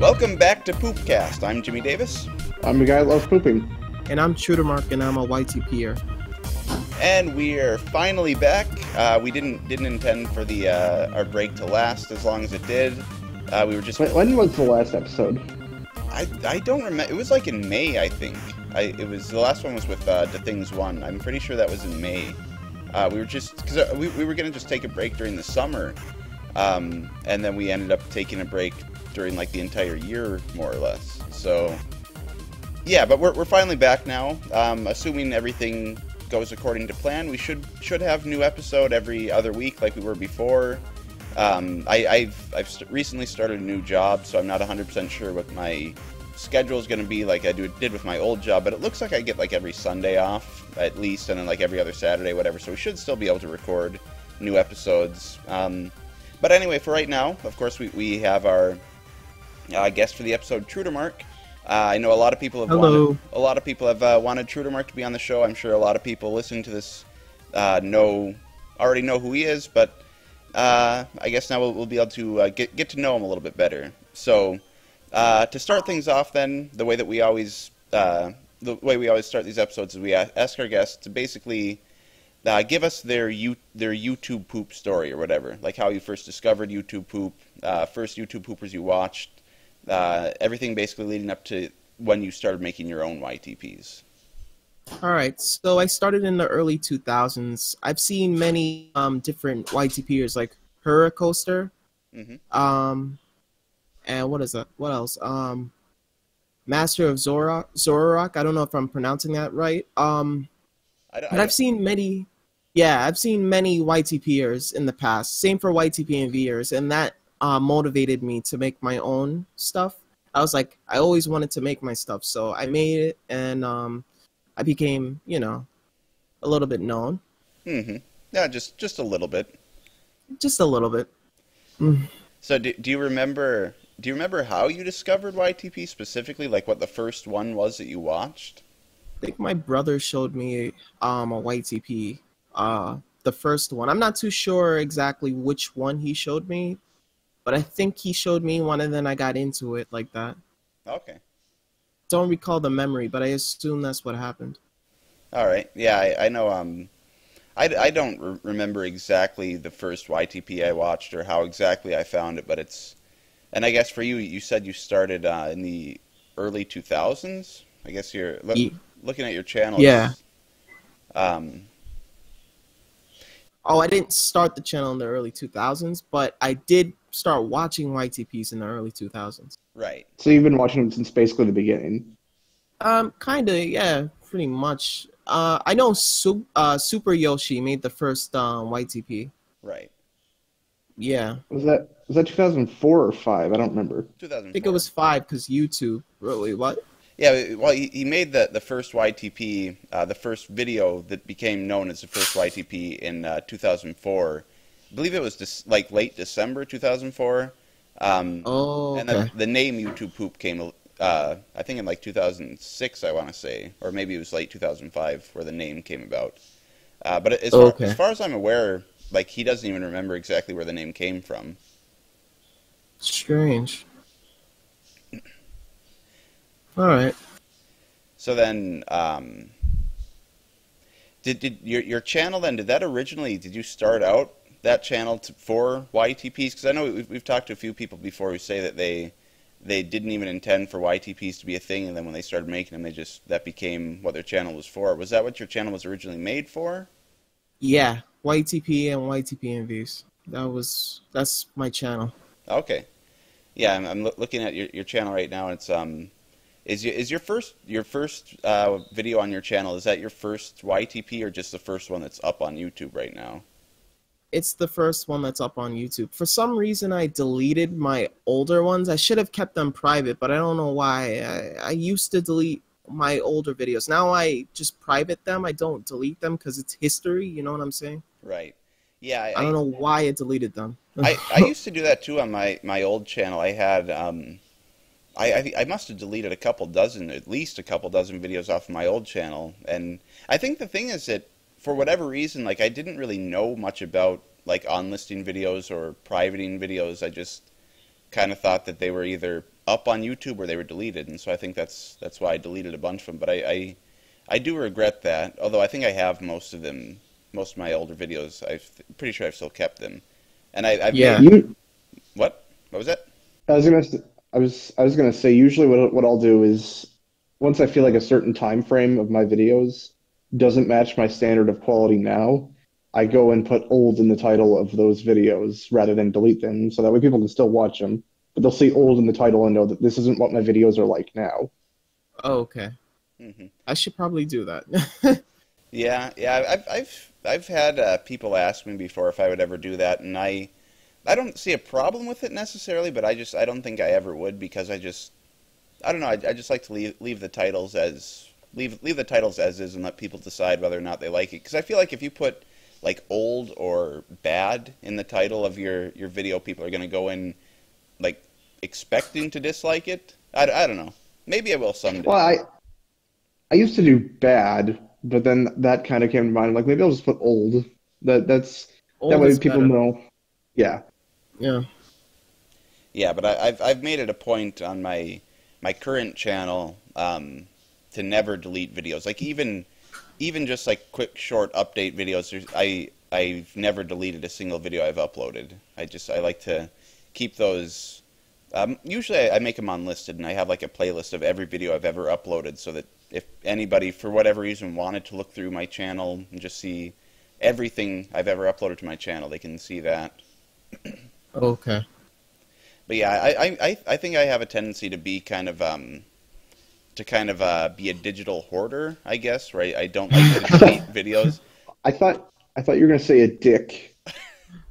Welcome back to Poopcast. I'm Jimmy Davis. I'm the guy that loves pooping. And I'm Trudermark, and I'm a YTPer. And we are finally back. We didn't intend for the our break to last as long as it did. We were just... When was the last episode? I don't remember. It was like in May, I think. The last one was with The Things 1. I'm pretty sure that was in May. We were just... Because we were going to just take a break during the summer. And then we ended up taking a break during like the entire year, more or less. So, yeah, but we're finally back now. Assuming everything goes according to plan, we should have new episode every other week like we were before. I've recently started a new job, so I'm not 100% sure what my schedule is going to be like I did with my old job, but it looks like I get like every Sunday off at least, and then like every other Saturday, whatever, so we should still be able to record new episodes. But anyway, for right now, of course, we have our guest for the episode, Trudermark. I know a lot of people have wanted Trudermark to be on the show. I'm sure a lot of people listening to this already know who he is, but I guess now we'll be able to get to know him a little bit better. So to start things off, then the way we always start these episodes is we ask our guests to basically give us their YouTube poop story or whatever, like how you first discovered YouTube poop, first YouTube poopers you watched, everything basically leading up to when you started making your own YTPs. All right, so I started in the early 2000s. I've seen many different YTPers like Hurricoaster, and what is that? What else? Master of Zorarok. I don't know if I'm pronouncing that right. But I've seen many. Yeah, I've seen many YTPers in the past. Same for YTP and Vers, and that motivated me to make my own stuff. I was like, I always wanted to make my stuff, so I made it, and I became, a little bit known. Mm-hmm. Yeah, just a little bit. Just a little bit. So do you remember how you discovered YTP specifically? Like what the first one was that you watched? I think my brother showed me a YTP, the first one. I'm not too sure exactly which one he showed me, but I think he showed me one, and then I got into it like that. Okay. Don't recall the memory, but I assume that's what happened. All right. Yeah, I know. I don't remember exactly the first YTP I watched or how exactly I found it, but it's... And I guess for you, you said you started in the early 2000s? I guess you're... Looking at your channel. Yeah. I didn't start the channel in the early 2000s, but I did start watching YTPs in the early 2000s. Right. So you've been watching them since basically the beginning? Kinda, yeah, pretty much. I know Super Yoshi made the first YTP. Right. Yeah. Was that 2004 or 5? I don't remember. 2004. I think it was 5 because YouTube. Really, what? Yeah, well, he made the first YTP, the first video that became known as the first YTP in 2004. I believe it was like late December 2004. Okay. And then the name YouTube Poop came, I think in like 2006, I want to say, or maybe it was late 2005 where the name came about. But as far as I'm aware, like he doesn't even remember exactly where the name came from. Strange. All right. So then, did your channel then? Did you start out that channel for YTPs? Because I know we've talked to a few people before who say that they didn't even intend for YTPs to be a thing, and then when they started making them, that became what their channel was for. Was that what your channel was originally made for? Yeah, YTP and YTP and Vs. That's my channel. Okay. Yeah, I'm looking at your channel right now. And it's Is your first video on your channel, is that your first YTP or just the first one that's up on YouTube right now? It's the first one that's up on YouTube. For some reason, I deleted my older ones. I should have kept them private, but I don't know why. I used to delete my older videos. Now I just private them. I don't delete them because it's history. You know what I'm saying? Right. Yeah. I don't know why I deleted them. I used to do that too on my old channel. I had I must have deleted at least a couple dozen videos off of my old channel, and I think the thing is that for whatever reason, like I didn't really know much about like unlisting videos or privating videos. I just kind of thought that they were either up on YouTube or they were deleted, and so I think that's why I deleted a bunch of them. But I do regret that, although I think I have most of them, most of my older videos. Pretty sure I've still kept them, and I've Yeah. made, what was that? I was gonna, I was gonna say usually what I'll do is once I feel like a certain time frame of my videos doesn't match my standard of quality now, I go and put old in the title of those videos rather than delete them, so that way people can still watch them, but they'll see old in the title and know that this isn't what my videos are like now. Oh, okay. Hmm. I should probably do that. Yeah, yeah. I've had people ask me before if I would ever do that, and I don't see a problem with it necessarily, but I don't think I ever would because I don't know. I just like to leave the titles as leave the titles as is and let people decide whether or not they like it. Because I feel like if you put like old or bad in the title of your video, people are going to go in like expecting to dislike it. I don't know. Maybe I will someday. Well, I used to do bad, but then that kind of came to mind. I'm like, maybe I'll just put old. That Old way is people better. know. Yeah. Yeah. Yeah, but I've made it a point on my current channel to never delete videos. Like even just like quick short update videos. I've never deleted a single video I've uploaded. I like to keep those. Usually I make them unlisted, and I have like a playlist of every video I've ever uploaded, so that if anybody for whatever reason wanted to look through my channel and just see everything I've ever uploaded to my channel, they can see that. Okay. But yeah, I think I have a tendency to be kind of be a digital hoarder, I guess, right? I don't like to delete videos. I thought you were gonna say a dick.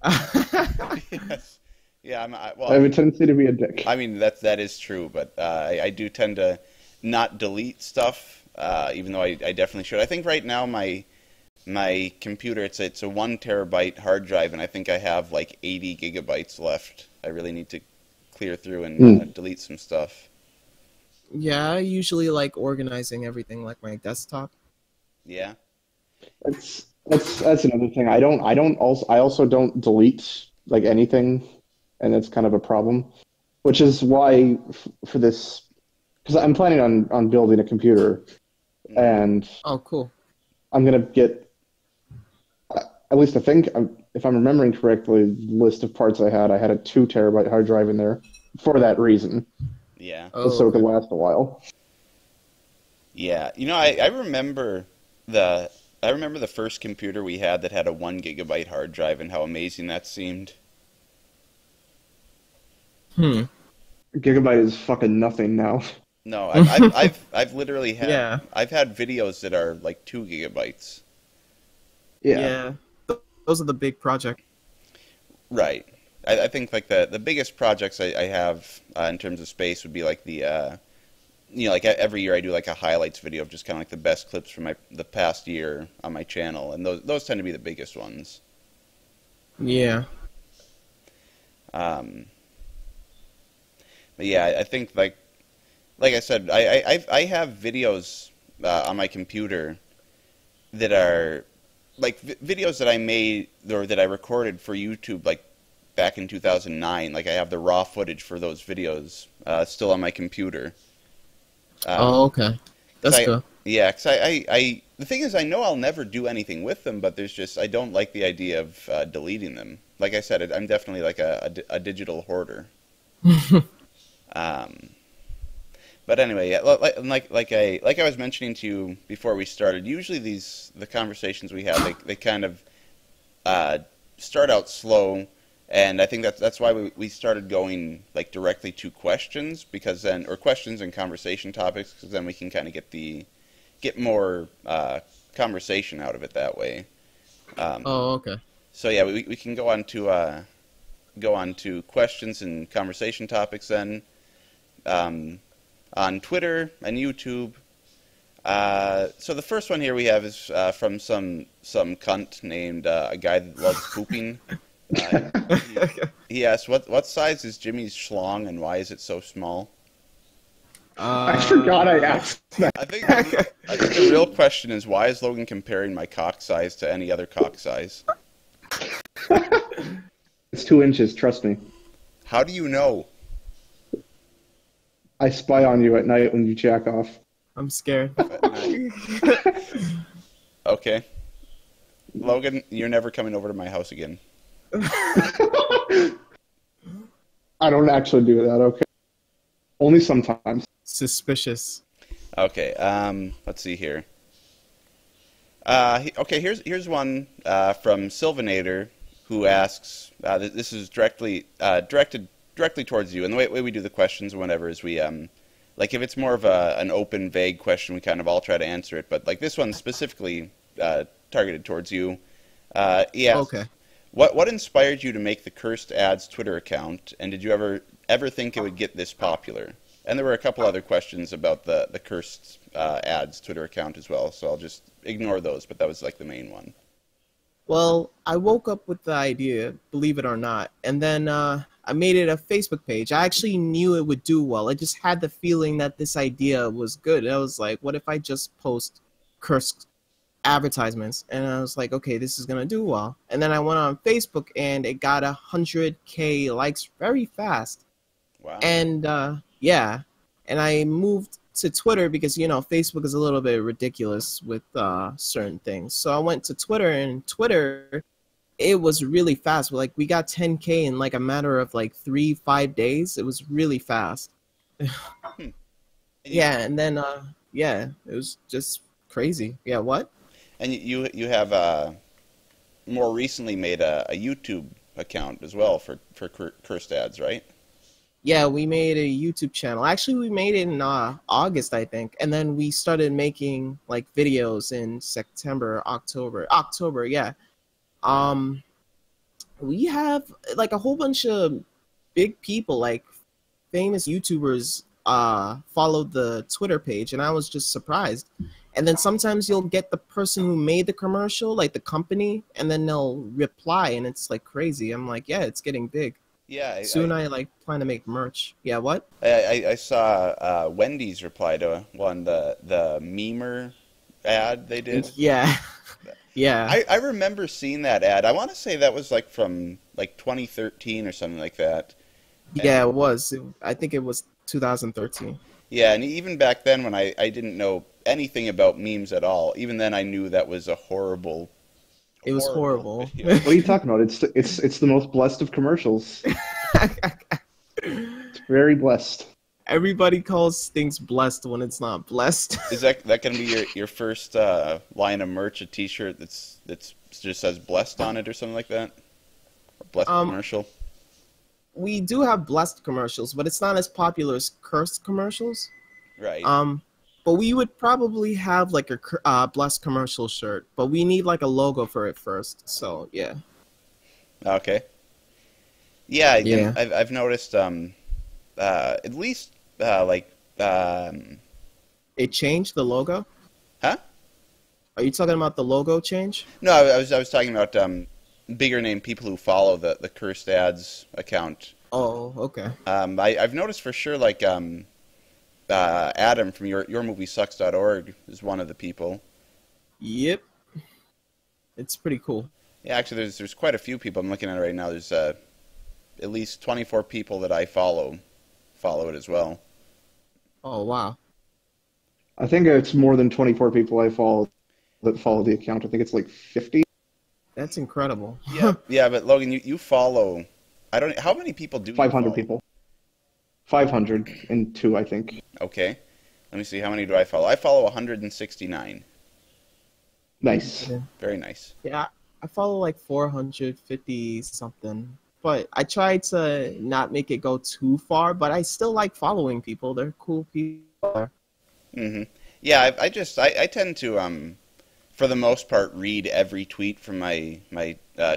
Yes. Yeah, I have a tendency to be a dick. I mean, that is true, but I do tend to not delete stuff, even though I definitely should. I think right now my computer, it's a 1 terabyte hard drive, and I think I have like 80 gigabytes left. I really need to clear through and delete some stuff. Yeah, I usually like organizing everything like my desktop. Yeah. That's another thing. I also don't delete like anything, and that's kind of a problem. Which is why for this, because I'm planning on building a computer, and Oh, cool. I'm gonna get at least I think if I'm remembering correctly, the list of parts I had a 2 terabyte hard drive in there for that reason, Yeah. Oh, so it could okay. last a while. Yeah. You know, I remember the first computer we had that had a 1 gigabyte hard drive and how amazing that seemed. Hmm. Gigabyte is fucking nothing now. No, I've literally had Yeah. I've had videos that are like 2 gigabytes. Yeah. Those are the big projects. Right. I think like the biggest projects I have in terms of space would be like the like every year I do like a highlights video of just kind of like the best clips from the past year on my channel, and those tend to be the biggest ones. Yeah. But yeah, I think like I said, I have videos on my computer that are like videos that I made or that I recorded for YouTube like back in 2009. Like I have the raw footage for those videos still on my computer. Oh, okay. That's good. Yeah, because the thing is, I know I'll never do anything with them, but I don't like the idea of deleting them. Like I said, I'm definitely like a digital hoarder. But anyway, yeah, like I was mentioning to you before we started, usually the conversations we have, they kind of start out slow, and I think that's why we started going like directly to questions, or questions and conversation topics, because then we can kind of get more conversation out of it that way. Oh, okay. So yeah, we can go on to questions and conversation topics then. On Twitter and YouTube. So the first one here we have is from some cunt named a guy that loves pooping. He asked, what size is Jimmy's schlong and why is it so small? I forgot I asked that. I think the real question is, why is Logan comparing my cock size to any other cock size? It's 2 inches, trust me. How do you know? I spy on you at night when you jack off. I'm scared. Okay. Logan, you're never coming over to my house again. I don't actually do that, okay? Only sometimes. Suspicious. Okay, let's see here. Okay, here's one from Sylvanator who asks, this is directed directly towards you, and the way we do the questions and whatever is we, like if it's more of an open, vague question, we kind of all try to answer it, but like this one's specifically targeted towards you. He asks, Okay. what inspired you to make the Cursed Ads Twitter account, and did you ever think it would get this popular? And there were a couple other questions about the Cursed Ads Twitter account as well, so I'll just ignore those, but that was like the main one. Well, I woke up with the idea, believe it or not, and then I made it a Facebook page. I actually knew it would do well. I just had the feeling that this idea was good. I was like, what if I just post cursed advertisements? And I was like, okay, this is gonna do well. And then I went on Facebook and it got 100K likes very fast. Wow. And yeah, and I moved to Twitter because, you know, Facebook is a little bit ridiculous with certain things. So I went to Twitter, and Twitter, it was really fast. Like we got 10K in like a matter of like 3-5 days. It was really fast. Yeah, and then yeah, it was just crazy. Yeah, what? And you have more recently made a YouTube account as well for Cursed Ads, right? Yeah, we made a YouTube channel. Actually, we made it in August, I think. And then we started making like videos in September, October, yeah. We have like a whole bunch of big people, like famous YouTubers followed the Twitter page, and I was just surprised. And then sometimes you'll get the person who made the commercial, like the company, and then they'll reply, and it's like crazy. I'm like, yeah, it's getting big. Yeah. Soon I like plan to make merch. Yeah, what? I saw Wendy's reply to one, the memer ad they did. Yeah. Yeah. I remember seeing that ad. I want to say that was like from like 2013 or something like that. Yeah, it was. I think it was 2013. Yeah, and even back then when I didn't know anything about memes at all, even then I knew that was a horrible. It was horrible. What are you talking about? It's the most blessed of commercials. It's very blessed. Everybody calls things blessed when it's not blessed. Is that going to be your first line of merch, a T-shirt that's just says "blessed" on it or something like that? Or blessed commercial. We do have blessed commercials, but it's not as popular as cursed commercials. Right. But we would probably have like a blessed commercial shirt, but we need like a logo for it first. So yeah. Okay. Yeah. Yeah. I've noticed at least like It changed the logo. Huh? Are you talking about the logo change? No, I was talking about bigger name people who follow the Cursed Ads account. Oh, okay. I've noticed for sure like Adam from yourmoviesucks.org is one of the people. Yep. It's pretty cool. Yeah, actually, there's quite a few people I'm looking at right now. There's at least 24 people that I follow it as well. Oh, wow. I think it's more than 24 people I follow that follow the account. I think it's like 50. That's incredible. Yeah, yeah, but Logan, you follow. I don't. How many people do you 500 follow? people. 502, I think. Okay, let me see. How many do I follow? I follow 169. Nice. Yeah. Very nice. Yeah, I follow like 450 something. But I try to not make it go too far, but I still like following people. They're cool people. Mm-hmm. Yeah, I tend to for the most part read every tweet from my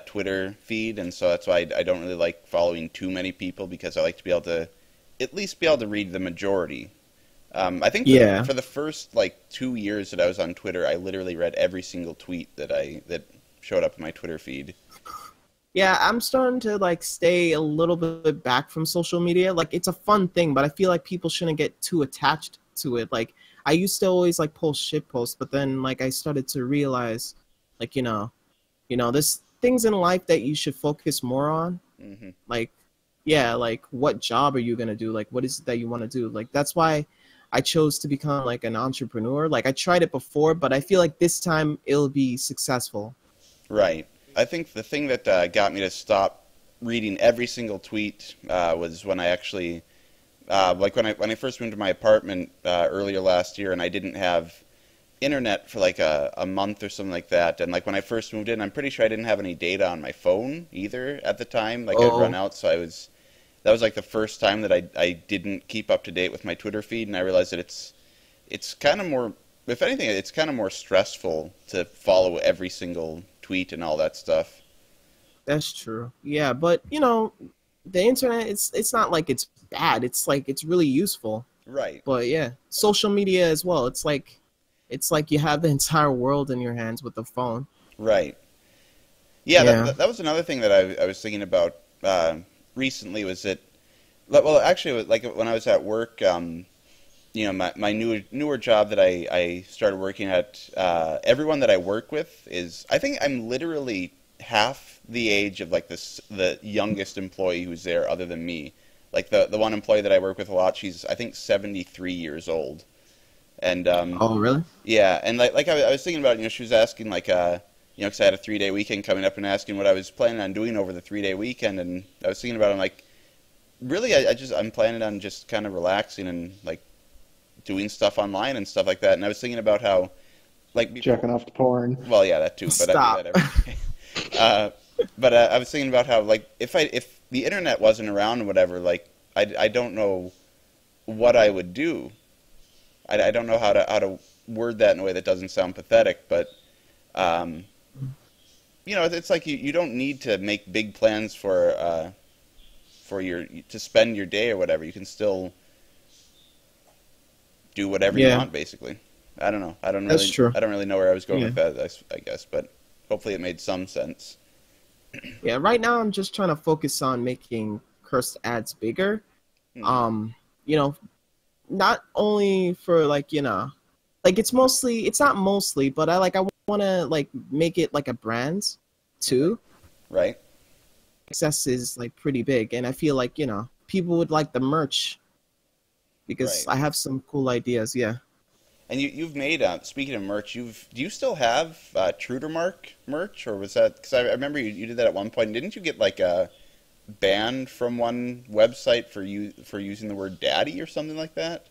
Twitter feed, and so that's why I don't really like following too many people, because I like to be able to at least be able to read the majority. I think for the first like 2 years that I was on Twitter, I literally read every single tweet that showed up in my Twitter feed. Yeah, I'm starting to like stay a little bit back from social media. Like it's a fun thing, but I feel like people shouldn't get too attached to it. Like I used to always like post shit posts, but then like I started to realize, like there's things in life that you should focus more on. Mm-hmm. Like yeah, like what job are you gonna do? Like what is it that you want to do? Like that's why I chose to become like an entrepreneur. Like I tried it before, but I feel like this time it'll be successful. Right. I think the thing that got me to stop reading every single tweet was when I actually, like when I first moved to my apartment earlier last year, and I didn't have internet for like a month or something like that. And like when I first moved in, I'm pretty sure I didn't have any data on my phone either at the time. Like I'd run Oh, out, so that was like the first time that I didn't keep up to date with my Twitter feed, and I realized that it's kind of more, if anything, it's kind of more stressful to follow every single tweet and all that stuff. that's true. Yeah, but you know, the internet it's not like it's bad. It's like it's really useful. Right. But yeah, social media as well. It's like you have the entire world in your hands with the phone. Right. Yeah, Yeah. that was another thing that I was thinking about recently was that, well, actually, it was like when I was at work, you know, my newer job that I started working at, everyone that I work with is, I think I'm literally half the age of like the youngest employee who's there other than me. Like the one employee that I work with a lot, she's I think 73 years old. And Oh, really? yeah, and like I was thinking about, you know, she was asking like you know, because I had a 3-day weekend coming up and asking what I was planning on doing over the 3-day weekend, and I was thinking about it, I'm like, really, I'm planning on just kind of relaxing and like doing stuff online and stuff like that. And I was thinking about how, like, before, Jacking off to porn. well, yeah, that too, but I do Stop. that every day. But I was thinking about how, like, if the internet wasn't around or whatever, like, I don't know what I would do. I don't know how to word that in a way that doesn't sound pathetic, but um, you know, it's like you don't need to make big plans for your to spend your day or whatever. You can still do whatever you Yeah, want, basically. I don't know. that's true. I don't really know where I was going Yeah. with that. I guess, but hopefully it made some sense. Yeah, right now I'm just trying to focus on making cursed ads bigger. Hmm. Um, you know, not only for like, you know, like it's not mostly, but I want to like make it like a brand too. Right. Success is like pretty big, and I feel like, you know, people would like the merch because Right. I have some cool ideas. Yeah. And you've made speaking of merch, do you still have Trudermark merch, or was that because I remember you did that at one point? Didn't you get like banned from one website for using the word daddy or something like that?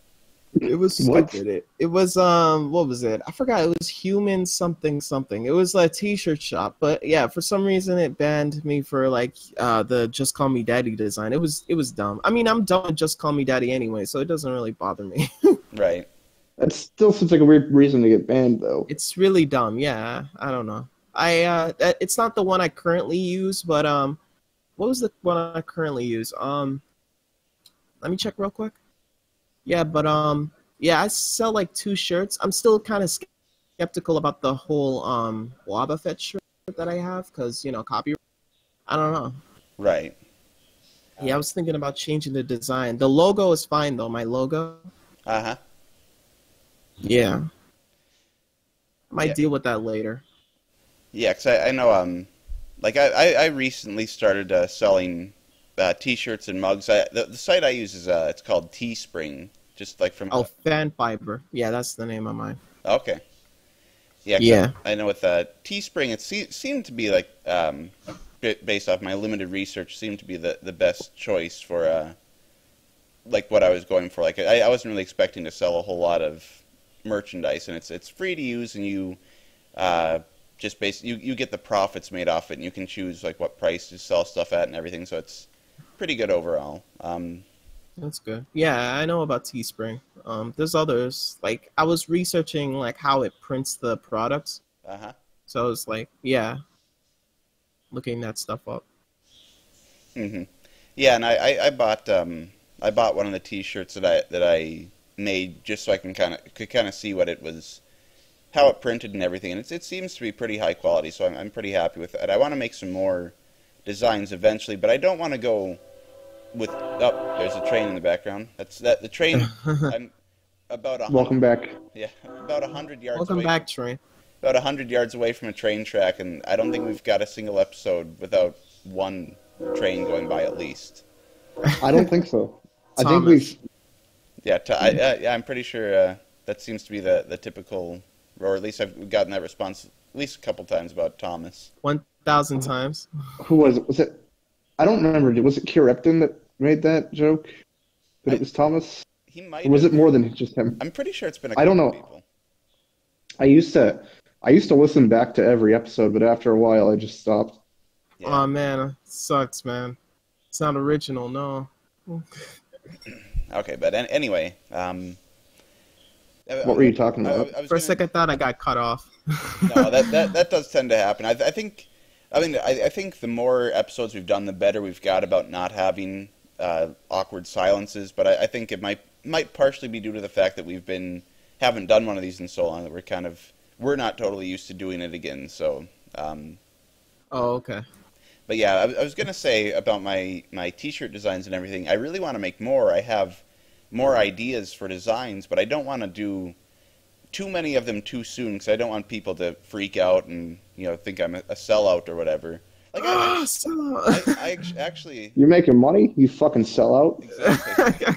It was What? stupid. It was what was it? I forgot. It was human something something. It was a t-shirt shop, but yeah, for some reason it banned me for like the just call me daddy design. It was dumb. I mean, I'm done with just call me daddy anyway, so it doesn't really bother me. Right. That still seems like a weird reason to get banned, though. It's really dumb. Yeah, I don't know. It's not the one I currently use, but what was the one I currently use? Let me check real quick. Yeah, but yeah, I sell like 2 shirts. I'm still kind of skeptical about the whole Waba Fett shirt that I have because, you know, copyright. I don't know. Right. Yeah, I was thinking about changing the design. The logo is fine though. My logo. Uh-huh. Yeah, I might Yeah. deal with that later. Yeah, 'cause I know like I recently started selling t-shirts and mugs. The site I use is it's called Teespring, just like from Oh, fan fiber. Yeah, that's the name of mine. okay. Yeah, 'cause Yeah. I know with Teespring, seemed to be like, based off my limited research, seemed to be the best choice for like what I was going for. Like I wasn't really expecting to sell a whole lot of merchandise, and it's free to use, and you just you get the profits made off it, and you can choose like what price to sell stuff at and everything. So it's pretty good overall. That's good. Yeah, I know about Teespring. There's others. Like I was researching like how it prints the products. Uh-huh. So I was like, yeah, looking that stuff up. Hmm. Yeah, and I bought one of the T-shirts that I made just so I could kind of see what it was, how it printed and everything, and it seems to be pretty high quality, so I'm pretty happy with it. I want to make some more designs eventually, but I don't want to go with. Oh, there's a train in the background. The train. I'm about a hundred. Welcome back. Yeah, about 100 yards Welcome away. back, Trey. About 100 yards away from a train track, and I don't think we've got a single episode without one train going by at least. I don't think so. I think Thomas. we've. Yeah, yeah, I'm pretty sure that seems to be the typical, or at least I've gotten that response at least a couple times about Thomas. 1,000 times. Who was it? Was it? I don't remember. Was it Kirepton that made that joke? That it I was Thomas? He Or might was it have. more than just him? I'm pretty sure it's been a I don't couple know. people. I used to. I used to listen back to every episode, but after a while, I just stopped. Yeah. Oh man, it sucks, man. It's not original, no. Okay, but anyway, What were you talking about? I was For a gonna. second, I thought I got cut off. No, that does tend to happen. I think, I think the more episodes we've done, the better we've got about not having awkward silences. But I think it might partially be due to the fact that haven't done one of these in so long that we're not totally used to doing it again. So, Oh, okay. but yeah, I was gonna say about my T-shirt designs and everything. I really want to make more. I have more ideas for designs, but I don't want to do too many of them too soon because I don't want people to freak out and think I'm a sellout or whatever. Like I actually You're making money? You fucking sell out? exactly.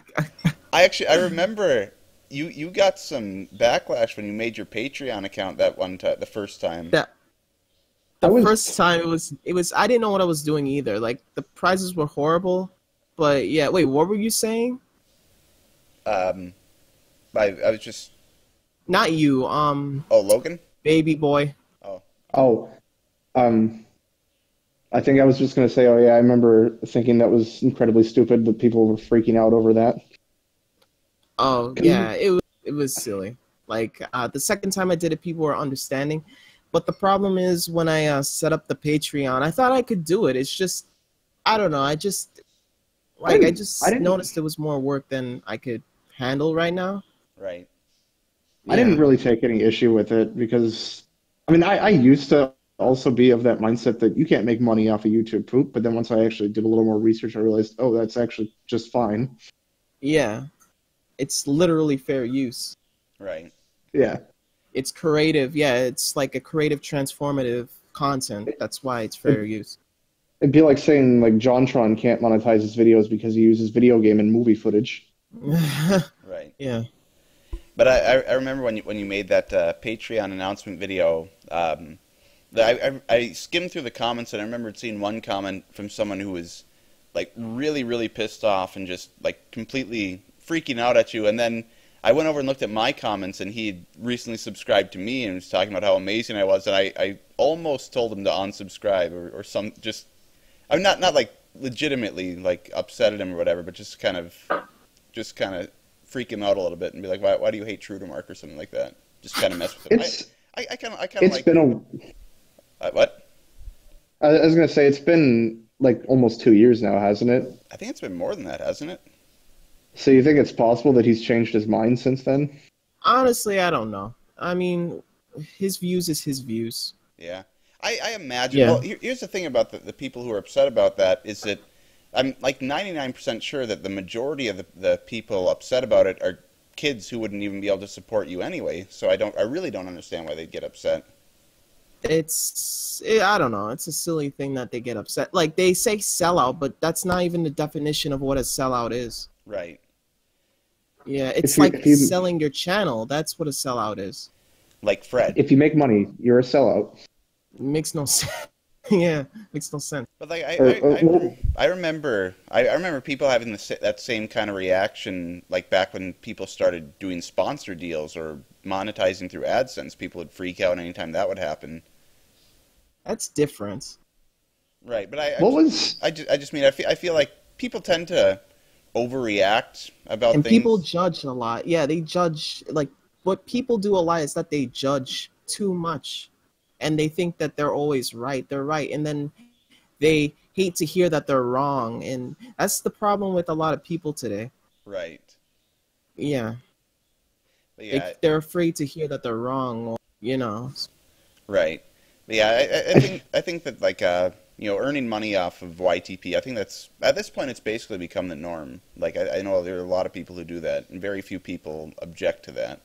I remember you got some backlash when you made your Patreon account that one time, the first time. The first time it was I didn't know what I was doing either. Like the prizes were horrible, but yeah. Wait, what were you saying? I was just Not you. oh Logan. Baby boy. Oh, I think I was just gonna say, oh yeah, I remember thinking that was incredibly stupid that people were freaking out over that. Oh yeah, it was silly. Like the second time I did it, people were understanding, but the problem is when I set up the Patreon, I thought I could do it. It's just I don't know. I just noticed it was more work than I could handle right now. Right. I didn't really take any issue with it because, I mean, I used to also be of that mindset that you can't make money off of YouTube poop, but then once I actually did a little more research, I realized, oh, that's actually just fine. Yeah, it's literally fair use. Right. Yeah. It's creative. Yeah, it's like a creative, transformative content. That's why it's fair use. It'd be like saying like JonTron can't monetize his videos because he uses video game and movie footage. Right. Yeah. But I remember when you made that Patreon announcement video. I skimmed through the comments and I remember seeing one comment from someone who was like really really pissed off and just like completely freaking out at you. And then I went over and looked at my comments and he had recently subscribed to me and was talking about how amazing I was. And I almost told him to unsubscribe or some just. I'm not like legitimately like upset at him or whatever, but just kind of freak him out a little bit and be like, why do you hate Trudermark or something like that? Just kind of mess with him. I kind of like. It's been what? I was gonna say it's been like almost 2 years now, hasn't it? I think it's been more than that, hasn't it? So you think it's possible that he's changed his mind since then? Honestly, I don't know. I mean, his views is his views. Yeah. I imagine. Yeah. Well, here's the thing about the people who are upset about that is that I'm like 99% sure that the majority of the people upset about it are kids who wouldn't even be able to support you anyway. So I really don't understand why they'd get upset. I don't know. It's a silly thing that they get upset. Like they say sellout, but that's not even the definition of what a sellout is. Right. Yeah, it's if you selling your channel. That's what a sellout is. Like Fred. if you make money, you're a sellout. It makes no sense. Yeah, makes no sense. But like Well, I remember people having that same kind of reaction like back when people started doing sponsor deals or monetizing through AdSense. People would freak out anytime that would happen. That's different. Right, but I just mean I feel like people tend to overreact about And things. people judge a lot. Yeah, they judge. Like what people do a lot is that they judge too much, and they think that they're always right. They're right, and then they hate to hear that they're wrong, and that's the problem with a lot of people today. Right. Yeah, But yeah. they're afraid to hear that they're wrong, or, you know. Right. But yeah, I think that like earning money off of YTP, I think that's at this point it's basically become the norm. Like I know there are a lot of people who do that, and very few people object to that.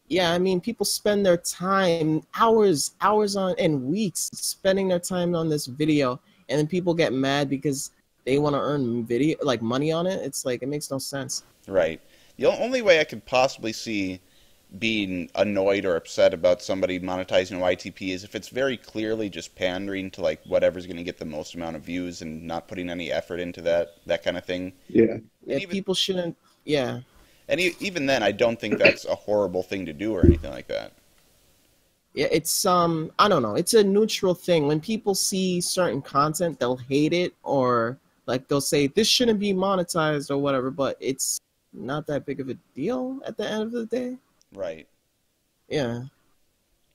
Yeah, I mean, people spend their time, hours on and weeks spending their time on this video, and then people get mad because they want to earn video like money on it. It's like it makes no sense. Right. The only way I could possibly see being annoyed or upset about somebody monetizing YTP is if it's very clearly just pandering to like whatever's going to get the most amount of views and not putting any effort into that kind of thing. Yeah. People shouldn't. Yeah. And even then, I don't think that's a horrible thing to do or anything like that. Yeah, it's I don't know. It's a neutral thing. When people see certain content, they'll hate it or like they'll say this shouldn't be monetized or whatever. But it's not that big of a deal at the end of the day. Right. Yeah.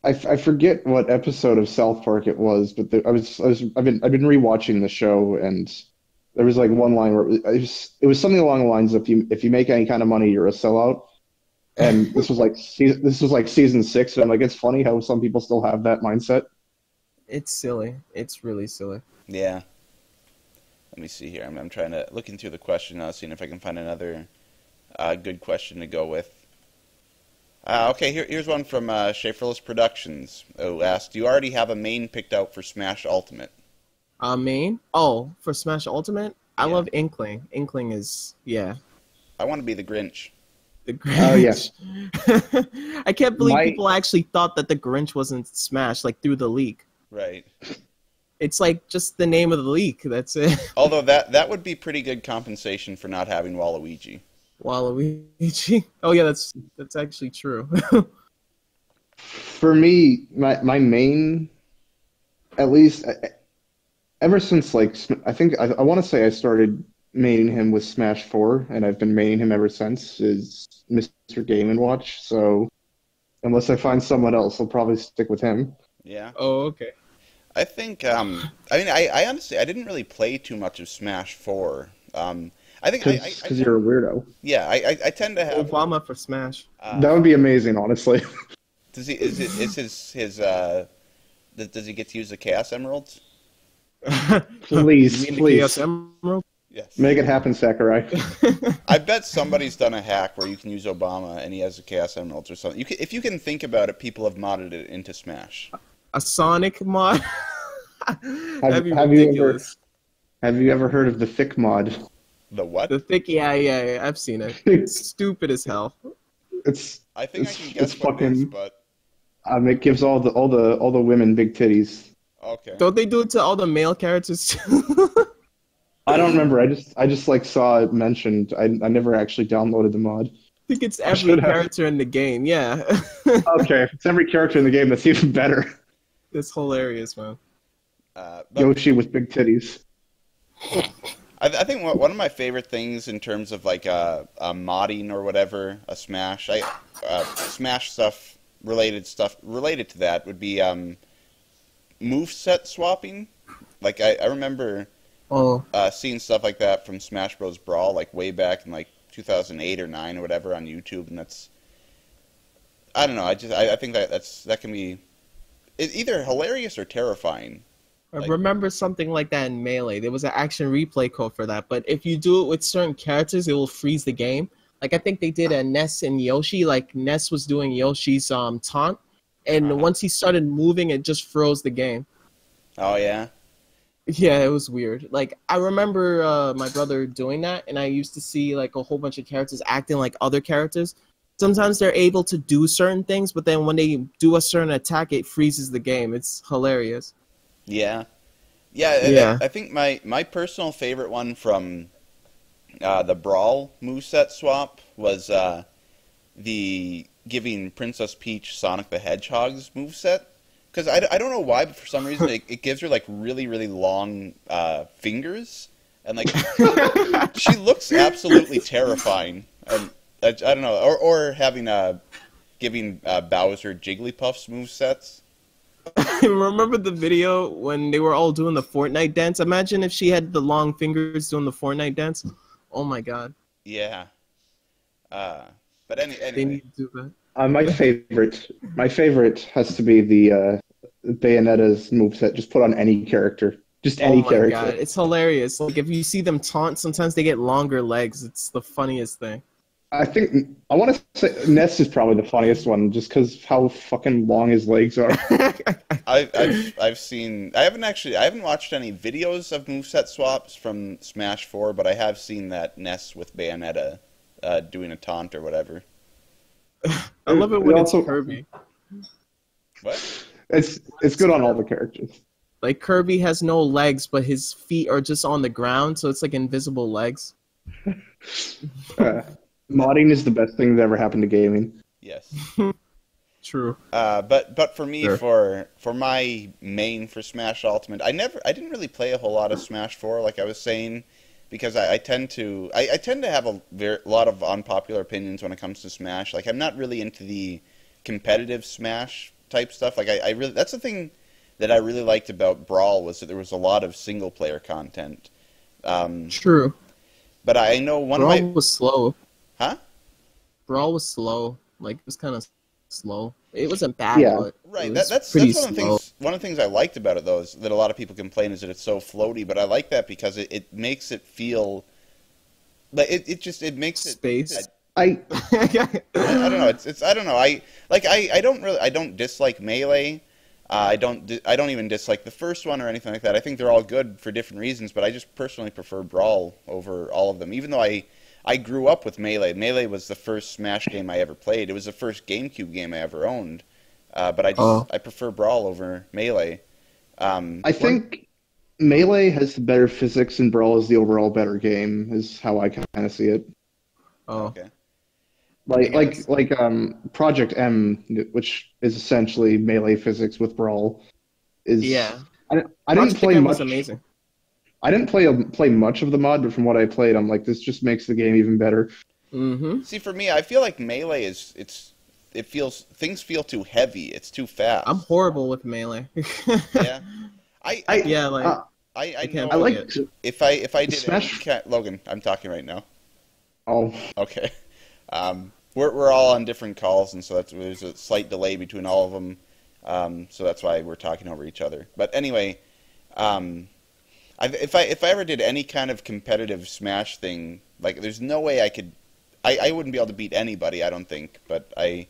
I forget what episode of South Park it was, but I've been rewatching the show, and there was like one line where it was something along the lines of if you make any kind of money, you're a sellout. And this was like season 6, and I'm like, it's funny how some people still have that mindset. It's silly. It's really silly. Yeah. Let me see here. I'm trying to looking through the question now, seeing if I can find another good question to go with. Okay, here's one from Schaeferless Productions, who asked, do you already have a main picked out for Smash Ultimate? Main? Oh, for Smash Ultimate? I Yeah. love Inkling. Inkling is, yeah. I want to be the Grinch. The Grinch. Oh, yeah. I can't believe people actually thought that the Grinch wasn't Smash, like, through the leak. Right. It's like just the name of the leak, that's it. Although that would be pretty good compensation for not having Waluigi. Waluigi? Oh, yeah, that's actually true. For me, my main, at least, ever since, like, I think, I want to say I started maining him with Smash 4, and I've been maining him ever since, is Mr. Game & Watch, so unless I find someone else, I'll probably stick with him. Yeah. Oh, okay. I think, I mean, I honestly, I didn't really play too much of Smash 4. I think Because you're a weirdo. Yeah, I tend to have Obama for Smash. That would be amazing, honestly. Does he does he get to use the Chaos Emeralds? Please, You mean the please. Chaos Emerald? Yes. Make it happen, Sakurai. I bet somebody's done a hack where you can use Obama and he has the Chaos Emeralds or something. If you can think about it, people have modded it into Smash. A Sonic mod? That'd be have ridiculous. Have you ever heard of the Thick mod? The what? The thick, yeah, I've seen it. It's stupid as hell. I think I can guess it's what it is, fucking. but It gives all the women big titties. okay. Don't they do it to all the male characters too? I don't remember. I just like saw it mentioned. I never actually downloaded the mod. I think it's every character in the game, yeah. Okay, if it's every character in the game, that's even better. It's hilarious, man. Yoshi with big titties. I think one of my favorite things in terms of like modding or whatever, a Smash, Smash stuff related to that would be moveset swapping. Like I remember seeing stuff like that from Smash Bros. Brawl, like way back in like 2008 or 9 or whatever on YouTube, and that's, I don't know. I think that can be either hilarious or terrifying. I remember something like that in Melee. There was an action replay code for that, but if you do it with certain characters, it will freeze the game. Like I think they did a Ness and Yoshi. Like Ness was doing Yoshi's taunt, and once he started moving, it just froze the game. Oh yeah. Yeah, it was weird. Like I remember my brother doing that, and I used to see like a whole bunch of characters acting like other characters. Sometimes they're able to do certain things, but then when they do a certain attack, it freezes the game. It's hilarious. Yeah. I think my personal favorite one from the Brawl moveset swap was the giving Princess Peach Sonic the Hedgehog's moveset. Because I don't know why, but for some reason it gives her like really, really long fingers. And like she looks absolutely terrifying. And I don't know. Or having giving Bowser Jigglypuff's movesets. Remember the video when they were all doing the Fortnite dance? Imagine if she had the long fingers doing the Fortnite dance. Oh my god. Yeah. But anyway. They need to do that. My favorite has to be the Bayonetta's moveset. Just put on any character. Just any character. God. It's hilarious. Like if you see them taunt, sometimes they get longer legs. It's the funniest thing. I think I want to say Ness is probably the funniest one, just because how fucking long his legs are. I've seen. I haven't watched any videos of moveset swaps from Smash 4, but I have seen that Ness with Bayonetta doing a taunt or whatever. I love it when it's also, Kirby. What? It's good on all the characters. Like Kirby has no legs, but his feet are just on the ground, so it's like invisible legs. Modding is the best thing that ever happened to gaming. Yes. True. But for me, Sure. for my main for Smash Ultimate, I didn't really play a whole lot of Smash 4, like I was saying, because I tend to have a lot of unpopular opinions when it comes to Smash. Like I'm not really into the competitive Smash type stuff. Like I really, that's the thing that I really liked about Brawl, was that there was a lot of single player content. True. But I know one Brawl of my was slow. Huh? Brawl was slow. Like it was kind of slow. It wasn't bad, Yeah. but Right. it was That's pretty one of the slow. things. One of the things I liked about it, though, is that a lot of people complain is that it's so floaty. But I like that because it makes it feel like it makes it. Space. I don't know. I don't know. I don't dislike Melee. I don't even dislike the first one or anything like that. I think they're all good for different reasons. But I just personally prefer Brawl over all of them. Even though I grew up with Melee. Melee was the first Smash game I ever played. It was the first GameCube game I ever owned. But I prefer Brawl over Melee. I think Melee has the better physics and Brawl is the overall better game, is how I kind of see it. Oh. Okay. Like Project M, which is essentially Melee physics with Brawl, is Yeah. I didn't Project play M much. was amazing. I didn't play much of the mod, but from what I played, I'm like, this just makes the game even better. Mm-hmm. See, for me, I feel like Melee things feel too heavy. It's too fast. I'm horrible with Melee. Yeah. Yeah, like I can't know. I like If I did Smash. Logan, I'm talking right now. Oh, Okay. We're all on different calls, and so there's a slight delay between all of them. So that's why we're talking over each other. But anyway, if I ever did any kind of competitive Smash thing, like there's no way I wouldn't be able to beat anybody, I don't think. But I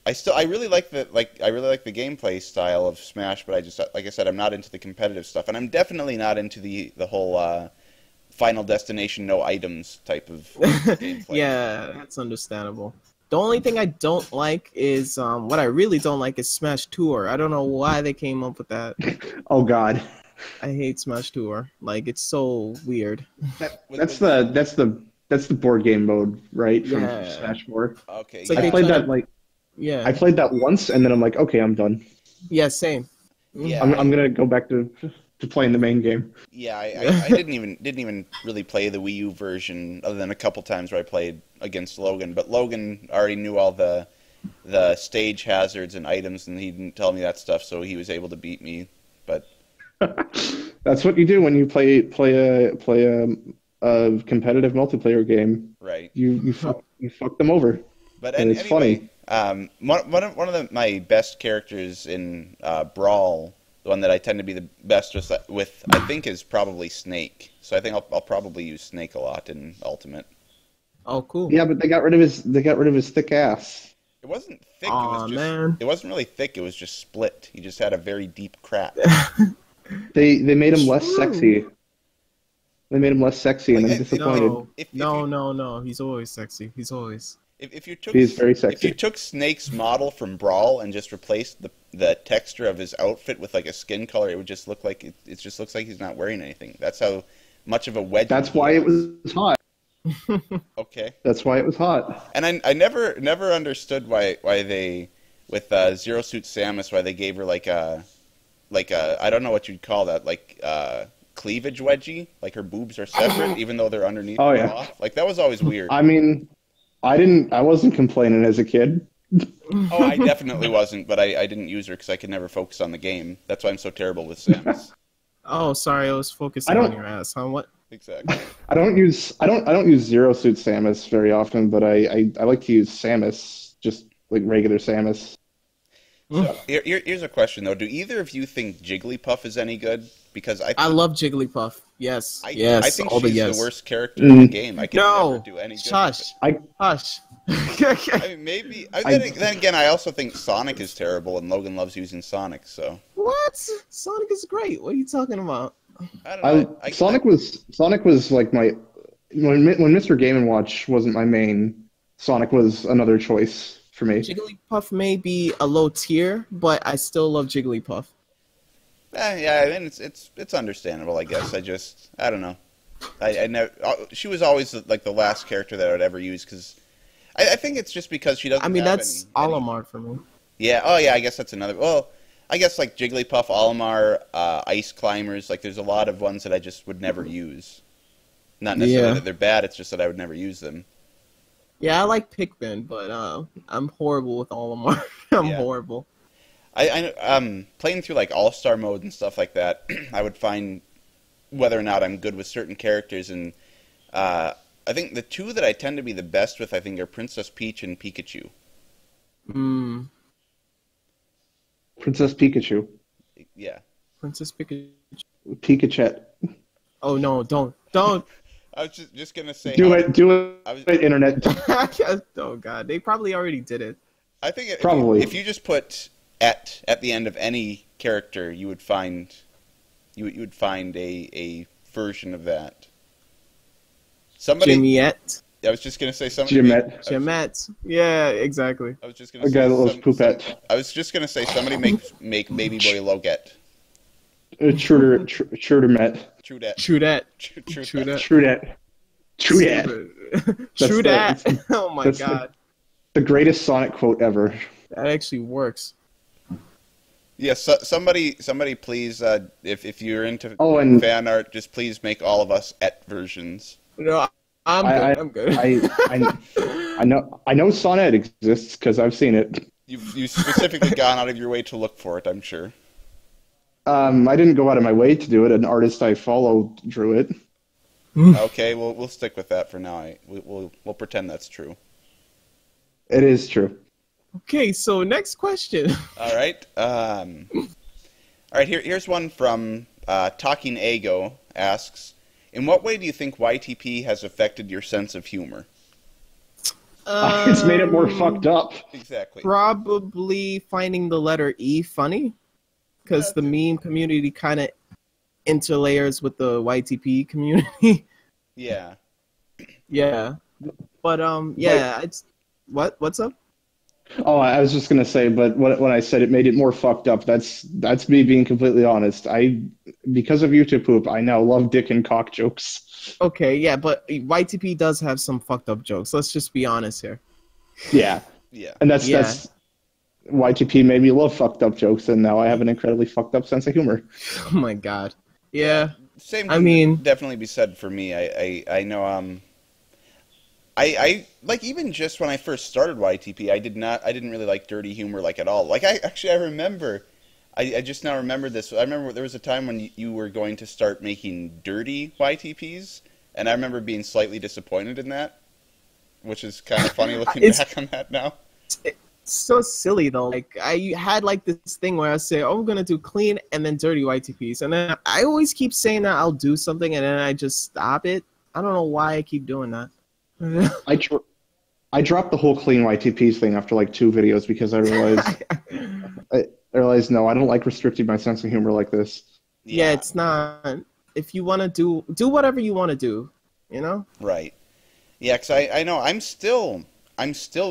really like the gameplay style of Smash, but I just, like I said, I'm not into the competitive stuff, and I'm definitely not into the whole Final Destination no items type of gameplay. yeah, that's understandable. The only thing I don't like is what I really don't like is Smash Tour. I don't know why they came up with that. oh God, I hate Smash Tour. Like it's so weird. that's the board game mode, right? From Yeah. Smash 4. Okay. It's like I they played try that to- Yeah. I played that once, and then I'm like, okay, I'm done. Yeah, same. Yeah. I'm gonna go back to playing the main game. Yeah, I didn't even really play the Wii U version other than a couple times where I played against Logan. But Logan already knew all the stage hazards and items, and he didn't tell me that stuff, so he was able to beat me. But That's what you do when you play a competitive multiplayer game. right. You fuck them over. But And it's anyway, one of my best characters in Brawl, the one that I tend to be the best with, I think, is probably Snake. So I think I'll probably use Snake a lot in Ultimate. Oh, cool. Yeah, but they got rid of his thick ass. It wasn't thick. Aw, man. It wasn't really thick. It was just split. He just had a very deep crack. They made him less True. sexy. They made him less sexy, and Like, I'm disappointed. No, If no. He's always sexy. He's always. If you took He's very if sexy. you took Snake's model from Brawl and just replaced the texture of his outfit with like a skin color, it would just look like it just looks like he's not wearing anything. That's how much of a wedge. That's why it was hot. Okay. That's why it was hot. And I never understood why they with Zero Suit Samus, why they gave her like a I don't know what you'd call that, like cleavage wedgie, like her boobs are separate even though they're underneath Oh, the yeah. cloth. Like that was always weird. I mean, I wasn't complaining as a kid. Oh, I definitely wasn't, but I didn't use her because I could never focus on the game. That's why I'm so terrible with Samus. Oh, sorry, I was focusing on your ass. Huh? What? Exactly. I don't use Zero Suit Samus very often, but I like to use Samus, just like regular Samus. So, here's a question though: do either of you think Jigglypuff is any good? because I love Jigglypuff. Yes, I yes, think all she's the yes. the worst character in the game. I can never No, do any good. hush, hush. I mean, maybe. Then again, I also think Sonic is terrible, and Logan loves using Sonic. So What? Sonic is great. What are you talking about? I don't know. Sonic was like my when Mr. Game and Watch wasn't my main. Sonic was another choice for me. Jigglypuff may be a low tier, but I still love Jigglypuff. Yeah, I mean it's understandable, I guess. I don't know. I never. She was always like the last character that I would ever use because I think it's just because she doesn't. I mean, have that's any... Olimar for me. Yeah. Oh, yeah. I guess that's another. Well, I guess like Jigglypuff, Olimar, Ice Climbers. Like, there's a lot of ones that I just would never use. Not necessarily that they're bad. It's just that I would never use them. Yeah, I like Pikmin, but I'm horrible with Olimar. I'm horrible. I playing through like All-Star mode and stuff like that, I would find whether or not I'm good with certain characters, and I think the two that I tend to be the best with, I think, are Princess Peach and Pikachu. Princess Pikachu. Yeah. Princess Pikachu. Pikachu. Oh no! Don't. I was just gonna say. Do it, internet. Oh god, they probably already did it. I think probably. If you just put at the end of any character, you would find a version of that. Somebody. Jimiette. I was just gonna say somebody. Jimette. Yeah, exactly. I was just gonna say. A guy that loves Poopette. I was just gonna say somebody make Baby Boy Loget. Trudermark. True that. Oh my god. The greatest Sonic quote ever. That actually works. Yes, somebody please, if you're into fan art, just please make all of us et versions. No, I'm good. I know Sonnet exists because I've seen it. You've specifically gone out of your way to look for it, I'm sure. I didn't go out of my way to do it. An artist I follow drew it. Okay, we'll stick with that for now. We'll pretend that's true. It is true. Okay, so next question. All right. Here's one from Talking Ego asks, in what way do you think YTP has affected your sense of humor? It's made it more fucked up. Exactly. Probably finding the letter E funny, because the meme community kind of interlayers with the YTP community. Yeah. Yeah. But what's up? Oh, I was just gonna say, but when I said it made it more fucked up, that's me being completely honest. Because of YouTube Poop, I now love dick and cock jokes. Okay, yeah, but YTP does have some fucked up jokes. Let's just be honest here. Yeah. Yeah. And that's YTP made me love fucked up jokes, and now I have an incredibly fucked up sense of humor. Oh my god. Yeah. Same. I mean, definitely be said for me. I know. I like, even just when I first started YTP, I didn't really like dirty humor like at all. Like, I remember, I just now remembered this. I remember there was a time when you were going to start making dirty YTPs, and I remember being slightly disappointed in that, which is kind of funny looking back on that now. It's so silly though. Like, I had like this thing where I say, "Oh, I'm gonna do clean and then dirty YTPs," and then I always keep saying that I'll do something, and then I just stop it. I don't know why I keep doing that. I dropped the whole clean YTPs thing after like 2 videos because I realized no, I don't like restricting my sense of humor like this. Yeah, it's not. If you want to do whatever you want to do, you know? Right. Yeah, because I know I'm still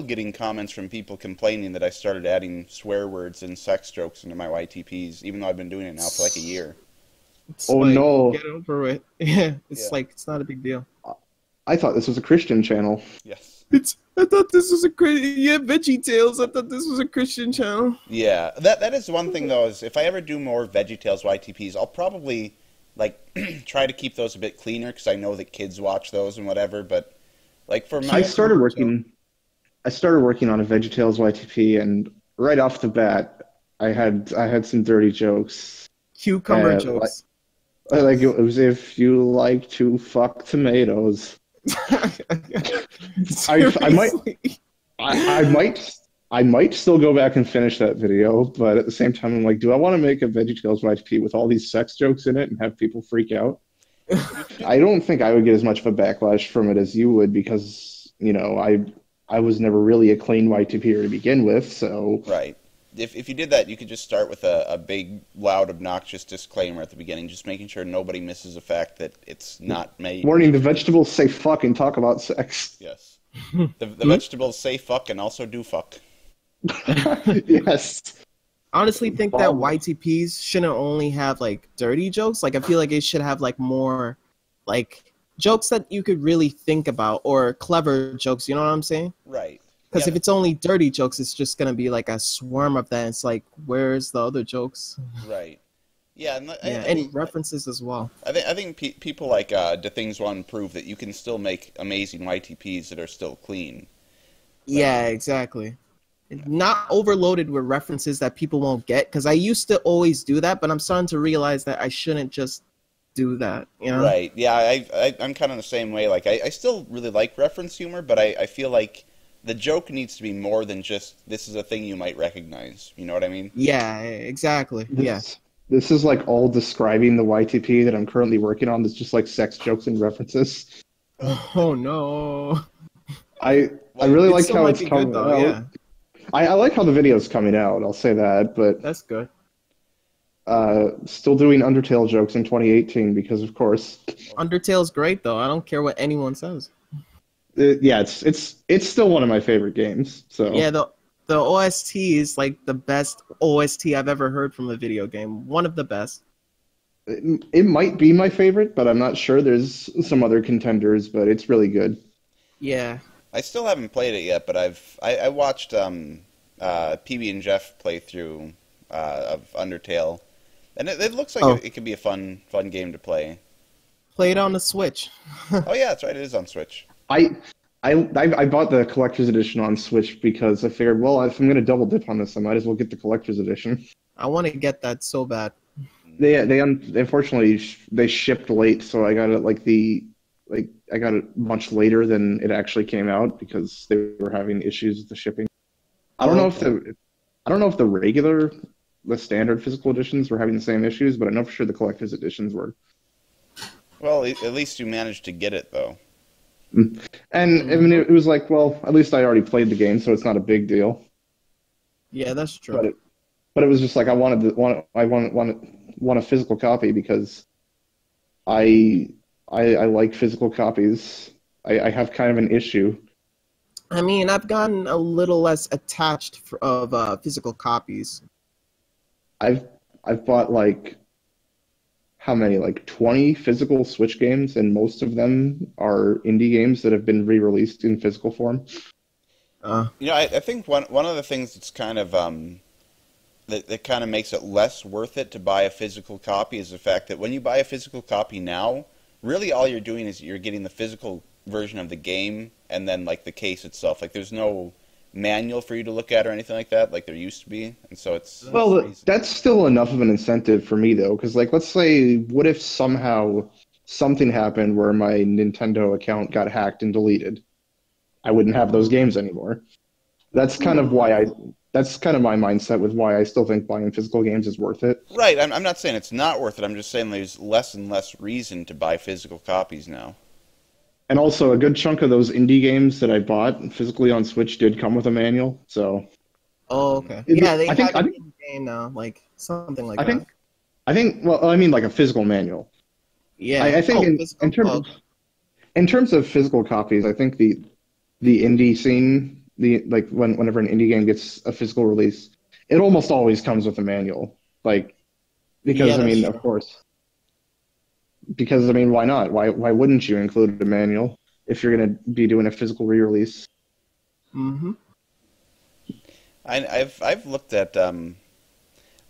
getting comments from people complaining that I started adding swear words and sex jokes into my YTPs, even though I've been doing it now for like a year. No. Get over it. Yeah, like, it's not a big deal. I thought this was a Christian channel. Yes. I thought this was Veggie Tales. I thought this was a Christian channel. Yeah, that is one thing though. Is if I ever do more Veggie Tales YTPs, I'll probably like try to keep those a bit cleaner because I know that kids watch those and whatever. But like for my, I started working on a Veggie Tales YTP, and right off the bat, I had some dirty jokes. Cucumber jokes. Like it was, if you like to fuck tomatoes. I might I might still go back and finish that video, but at the same time, I'm like, do I want to make a VeggieTales YTP with all these sex jokes in it and have people freak out? I don't think I would get as much of a backlash from it as you would because, I was never really a clean YTPer to begin with, so Right. If you did that, you could just start with a big, loud, obnoxious disclaimer at the beginning, just making sure nobody misses the fact that it's not made. warning, the vegetables say fuck and talk about sex. Yes. The vegetables say fuck and also do fuck. Yes. I honestly think that YTPs shouldn't only have like dirty jokes. Like I feel like it should have like more like jokes that you could really think about or clever jokes, you know what I'm saying? Right. Because Yeah. if it's only dirty jokes, it's just gonna be like a swarm of that. It's like, where's the other jokes? Right. Yeah, and Yeah, and references as well. I think people like the things want to prove that you can still make amazing YTPs that are still clean. Yeah, exactly. Not overloaded with references that people won't get. Because I used to always do that, but I'm starting to realize that I shouldn't just do that. You know? Right. Yeah, I'm kind of the same way. Like, I still really like reference humor, but I feel like the joke needs to be more than just, this is a thing you might recognize. You know what I mean? Yeah, exactly. Yeah. This is like all describing the YTP that I'm currently working on. That's just like sex jokes and references. Oh no. I really like still how might it's be coming good, though, out. yeah. I like how the video's coming out. I'll say that, but That's good. still doing Undertale jokes in 2018 because, of course, Undertale's great though. I don't care what anyone says. yeah, it's still one of my favorite games. So Yeah, the OST is like the best OST I've ever heard from a video game. One of the best. it might be my favorite, but I'm not sure. There's some other contenders, but it's really good. Yeah. I still haven't played it yet, but I watched PB and Jeff play through of Undertale, and it looks like it could be a fun game to play. Play it on the Switch. Oh yeah, that's right. It is on Switch. I bought the collector's edition on Switch because I figured, well, if I'm going to double dip on this, I might as well get the collector's edition. I want to get that so bad. They unfortunately they shipped late, so I got it I got it much later than it actually came out because they were having issues with the shipping. I don't know if the standard physical editions were having the same issues, but I know for sure the collector's editions were. Well, at least you managed to get it though. And I mean, it was like, well, at least I already played the game, so it's not a big deal. Yeah, that's true. But it was just like I want a physical copy because I like physical copies. I have kind of an issue. I mean, I've gotten a little less attached of physical copies. I've bought like how many? Like 20 physical Switch games, and most of them are indie games that have been re-released in physical form. I think one of the things that's kind of that kind of makes it less worth it to buy a physical copy is the fact that when you buy a physical copy now, really all you're doing is you're getting the physical version of the game and then like the case itself. Like there's no manual for you to look at or anything like that, like there used to be, and so it's that's still enough of an incentive for me though, because like let's say, what if somehow something happened where my Nintendo account got hacked and deleted? I wouldn't have those games anymore. That's kind of my mindset with why I still think buying physical games is worth it. Right. I'm not saying it's not worth it. I'm just saying there's less and less reason to buy physical copies now. And also, a good chunk of those indie games that I bought physically on Switch did come with a manual. So. Oh, okay. Yeah, they have it in game now, like something like that. I think. Well, I mean, like a physical manual. Yeah. I think in terms of physical copies, I think the indie scene, whenever an indie game gets a physical release, it almost always comes with a manual. Like, because I mean, of course. Because I mean, why not? Why wouldn't you include a manual if you're going to be doing a physical re-release? Mm-hmm. I've looked at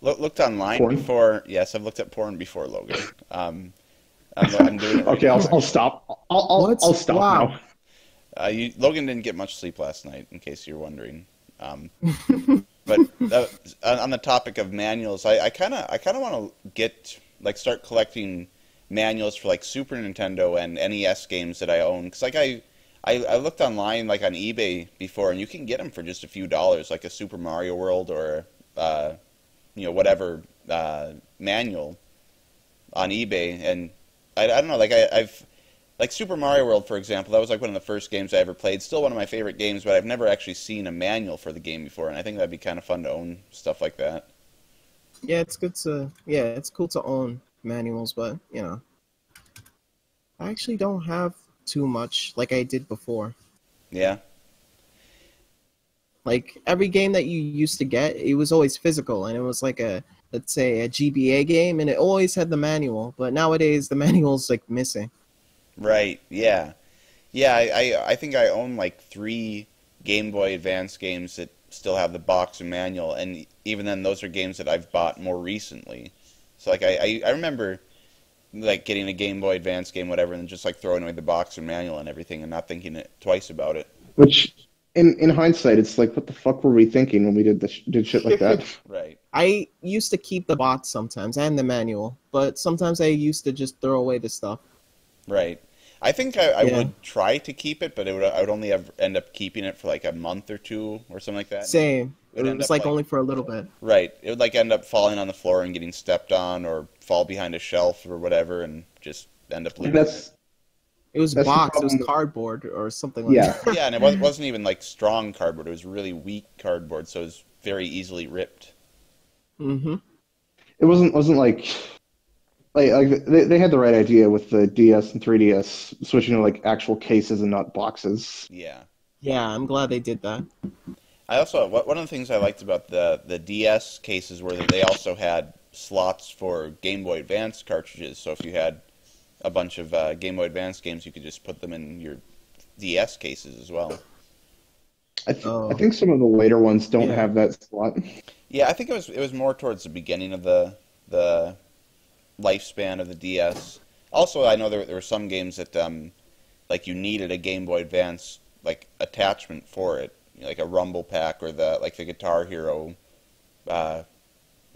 looked online porn? Before. Yes, I've looked at porn before, Logan. I'm doing it. Okay, I'll stop. I'll stop now. Logan didn't get much sleep last night, in case you're wondering. But on the topic of manuals, I kind of want to start collecting manuals for like Super Nintendo and NES games that I own, because like I I looked online, like on eBay before, and you can get them for just a few dollars, like a Super Mario World or whatever manual on eBay. And I don't know, like I've like Super Mario World, for example. That was like one of the first games I ever played. Still one of my favorite games, but I've never actually seen a manual for the game before, and I think that'd be kind of fun to own stuff like that. Yeah, it's good to it's cool to own manuals, but I actually don't have too much like I did before. Yeah. Like every game that you used to get, it was always physical, and it was like let's say a GBA game, and it always had the manual. But nowadays, the manual's like missing. Right. Yeah. Yeah. I think I own like 3 Game Boy Advance games that still have the box and manual, and even then, those are games that I've bought more recently. So like I remember like getting a Game Boy Advance game, whatever, and just like throwing away the box and manual and everything, and not thinking it twice about it. Which, in hindsight, it's like, what the fuck were we thinking when we did shit like that? Right. I used to keep the box sometimes and the manual, but sometimes I used to just throw away the stuff. Right. I think I would try to keep it, but I would only end up keeping it for like a month or 2 or something like that. Same. It would was like only for a little bit. Right. It would like end up falling on the floor and getting stepped on, or fall behind a shelf or whatever, and just end up losing it. It was box. It was cardboard or something like that. Yeah, and it wasn't even like strong cardboard. It was really weak cardboard, so it was very easily ripped. Mm-hmm. It wasn't like they had the right idea with the DS and 3DS switching to like actual cases and not boxes. Yeah. Yeah, I'm glad they did that. I also one of the things I liked about the DS cases were that they also had slots for Game Boy Advance cartridges. So if you had a bunch of Game Boy Advance games, you could just put them in your DS cases as well. I think some of the later ones don't have that slot. Yeah, I think it was more towards the beginning of the lifespan of the DS. Also, I know there were some games that like you needed a Game Boy Advance like attachment for it, like a Rumble Pack or the Guitar Hero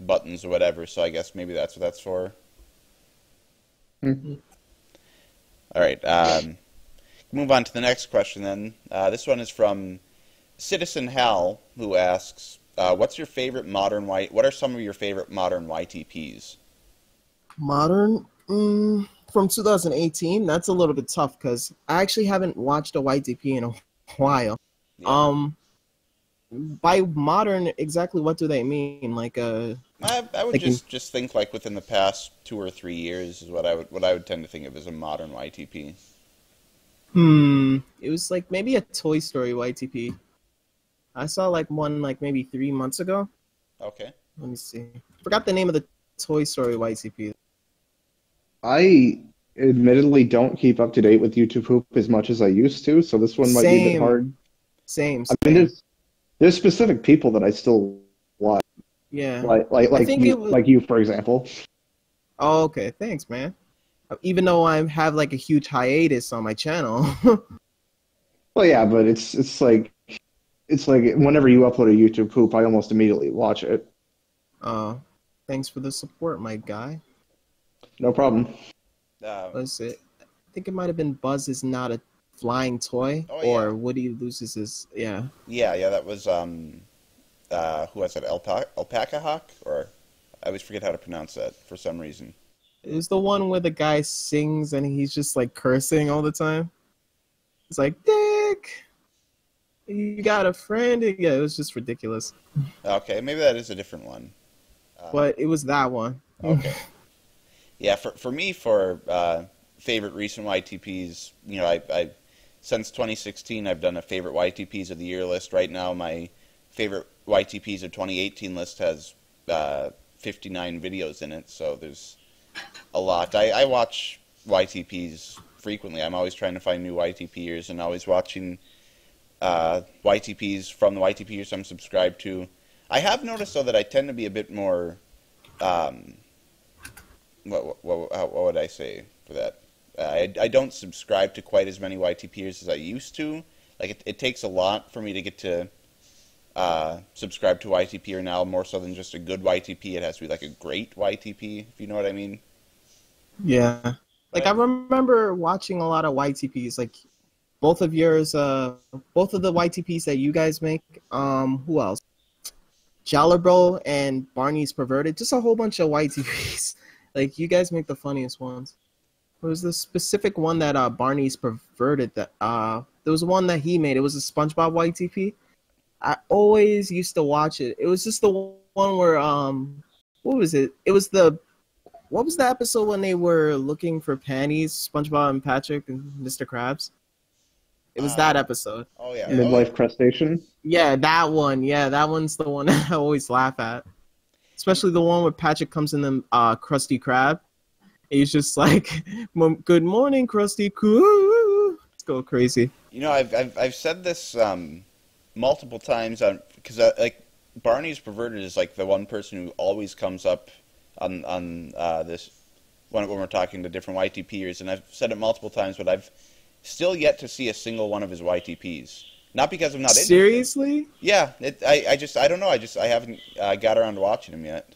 buttons or whatever. So I guess maybe that's what that's for. Mm-hmm. All right. Move on to the next question then. This one is from Citizen Hal, who asks, what are some of your favorite modern YTPs? Modern? From 2018? That's a little bit tough because I actually haven't watched a YTP in a while. Yeah. By modern, exactly what do they mean? Like I would just think like within the past 2 or 3 years is what I would tend to think of as a modern YTP. It was like maybe a Toy Story YTP. I saw like one like maybe 3 months ago. Okay. Let me see. Forgot the name of the Toy Story YTP. I admittedly don't keep up to date with YouTube Poop as much as I used to, so this one might be a bit hard. Same. I mean, there's specific people that I still watch. Yeah. Like you, for example. Oh, okay. Thanks, man. Even though I have like a huge hiatus on my channel. Well, yeah, but it's like whenever you upload a YouTube Poop, I almost immediately watch it. Oh, thanks for the support, my guy. No problem. Was it? I think it might have been Buzz is not a flying toy, or Woody loses his. Yeah. Yeah. That was who was it? Alpaca Hawk, or I always forget how to pronounce that for some reason. It was the one where the guy sings and he's just like cursing all the time. It's like, Dick, you got a friend? Yeah, it was just ridiculous. Okay, maybe that is a different one. But it was that one. Okay. Yeah, for me, favorite recent YTPs, I since 2016, I've done a favorite YTPs of the year list. Right now, my favorite YTPs of 2018 list has 59 videos in it, so there's a lot. I watch YTPs frequently. I'm always trying to find new YTPers and always watching YTPs from the YTPers I'm subscribed to. I have noticed, though, that I tend to be a bit more... what would I say for that? I don't subscribe to quite as many YTPers as I used to. Like, it takes a lot for me to get to subscribe to YTPer now, more so than just a good YTP. It has to be like a great YTP, if you know what I mean. Yeah. Like, I remember watching a lot of YTPs, like both of yours, both of the YTPs that you guys make. Who else? Jallerbro and Barney's Perverted. Just a whole bunch of YTPs. Like, you guys make the funniest ones. There was this specific one that Barney's Perverted that there was one that he made. It was a SpongeBob YTP. I always used to watch it. It was just the one where what was it? What was the episode when they were looking for panties? SpongeBob and Patrick and Mr. Krabs. It was that episode. Oh yeah, Midlife Crustacean. Yeah, that one. Yeah, that one's the one I always laugh at. Especially the one where Patrick comes in the Krusty Krab. He's just like, "Good morning, Krusty Krab." Let's go crazy. You know, I've said this multiple times because like Barney's Perverted is like the one person who always comes up on this when we're talking to different YTPers, and I've said it multiple times, but I've still yet to see a single one of his YTPs. Not because I'm not interested. Seriously? Yeah, I don't know. I haven't got around to watching him yet.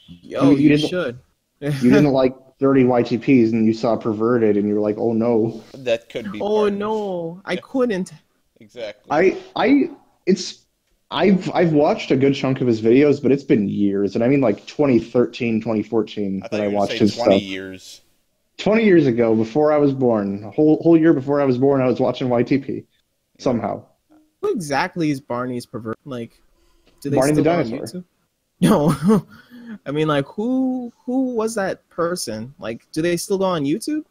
Yo, you should. You didn't like 30 YTPs and you saw Perverted and you were like, oh no. That could be. Oh no, I couldn't. Exactly. I've watched a good chunk of his videos, but it's been years, and I mean like 2013, 2014 when I watched his 20 stuff. years. 20 years ago, before I was born, a whole year before I was born, I was watching YTP somehow. Who exactly is Barney's Perverted? Like, do they Barney still the go on dinosaur. YouTube? No, I mean, like, who was that person? Like, do they still go on YouTube?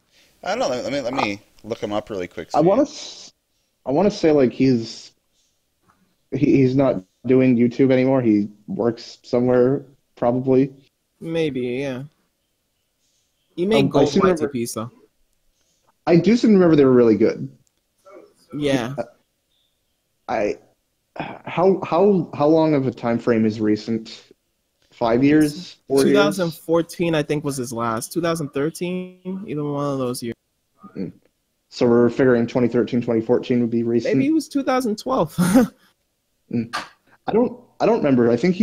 I don't know. Let me look him up really quick. I want to say like he's not doing YouTube anymore. He works somewhere probably. Maybe, yeah. You make gold YTPs though. I do seem to remember they were really good. Yeah. How long of a time frame is recent? 5 years? 4 years? 2014, I think, was his last. 2013, either one of those years. So we're figuring 2013, 2014 would be recent. Maybe it was 2012. I don't remember. I think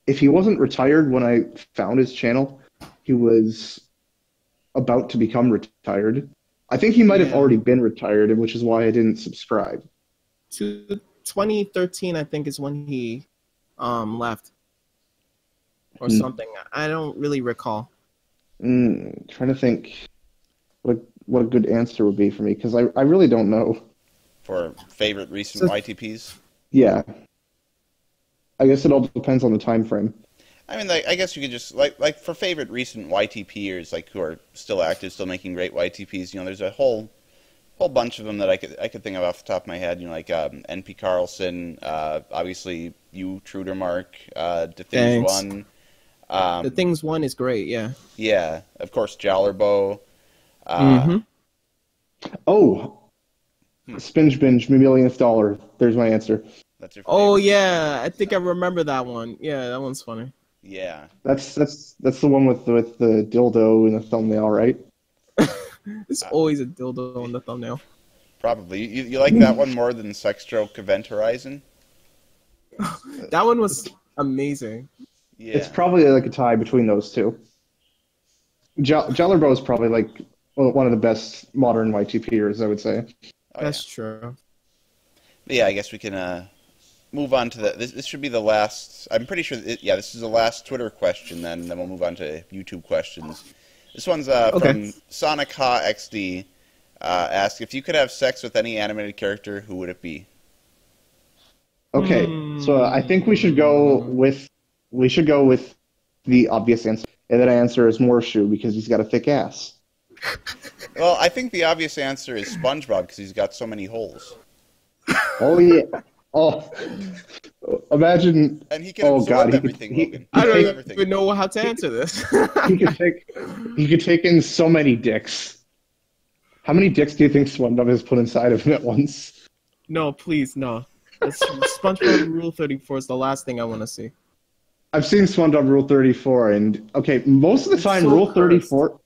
if he wasn't retired when I found his channel, he was about to become retired. I think he might have already been retired, which is why I didn't subscribe. 2013, I think, is when he left. Or something. I don't really recall. Trying to think what a good answer would be for me, because I really don't know. For favorite recent YTPs? Yeah. I guess it all depends on the time frame. I mean, like, I guess you could just, like for favorite recent YTPers, like, who are still active, still making great YTPs, you know, there's a whole bunch of them that I could think of off the top of my head, you know, like NP Carlson, obviously you, Trudermark, The Things One. The Things One is great, yeah. Yeah, of course, Jallerbo. Oh, Spinge Binge, $1,000,000th dollar. There's my answer. That's your favorite. Oh yeah, I think I remember that one. Yeah, that one's funny. Yeah. That's the one with the dildo in the thumbnail, right? There's always a dildo in the thumbnail. Probably. You like that one more than Sex Joke Event Horizon? That one was amazing. Yeah. It's probably like a tie between those two. Jallerbo is probably like one of the best modern YTPers, I would say. Oh, That's true. But yeah, I guess we can move on to this should be the last. I'm pretty sure. This is the last Twitter question. Then we'll move on to YouTube questions. This one's from Sonic Ha XD. Asked if you could have sex with any animated character, who would it be? Okay, so I think we should go with the obvious answer, and that answer is Morshu because he's got a thick ass. Well, I think the obvious answer is SpongeBob because he's got so many holes. Oh yeah. Oh, imagine. And he can absorb everything, Logan. I don't even know how to answer this. He could take in so many dicks. How many dicks do you think SpongeBob has put inside of him at once? No, please, no. SpongeBob Rule 34 is the last thing I want to see. I've seen SpongeBob Rule 34, and okay, most of the time Rule 34.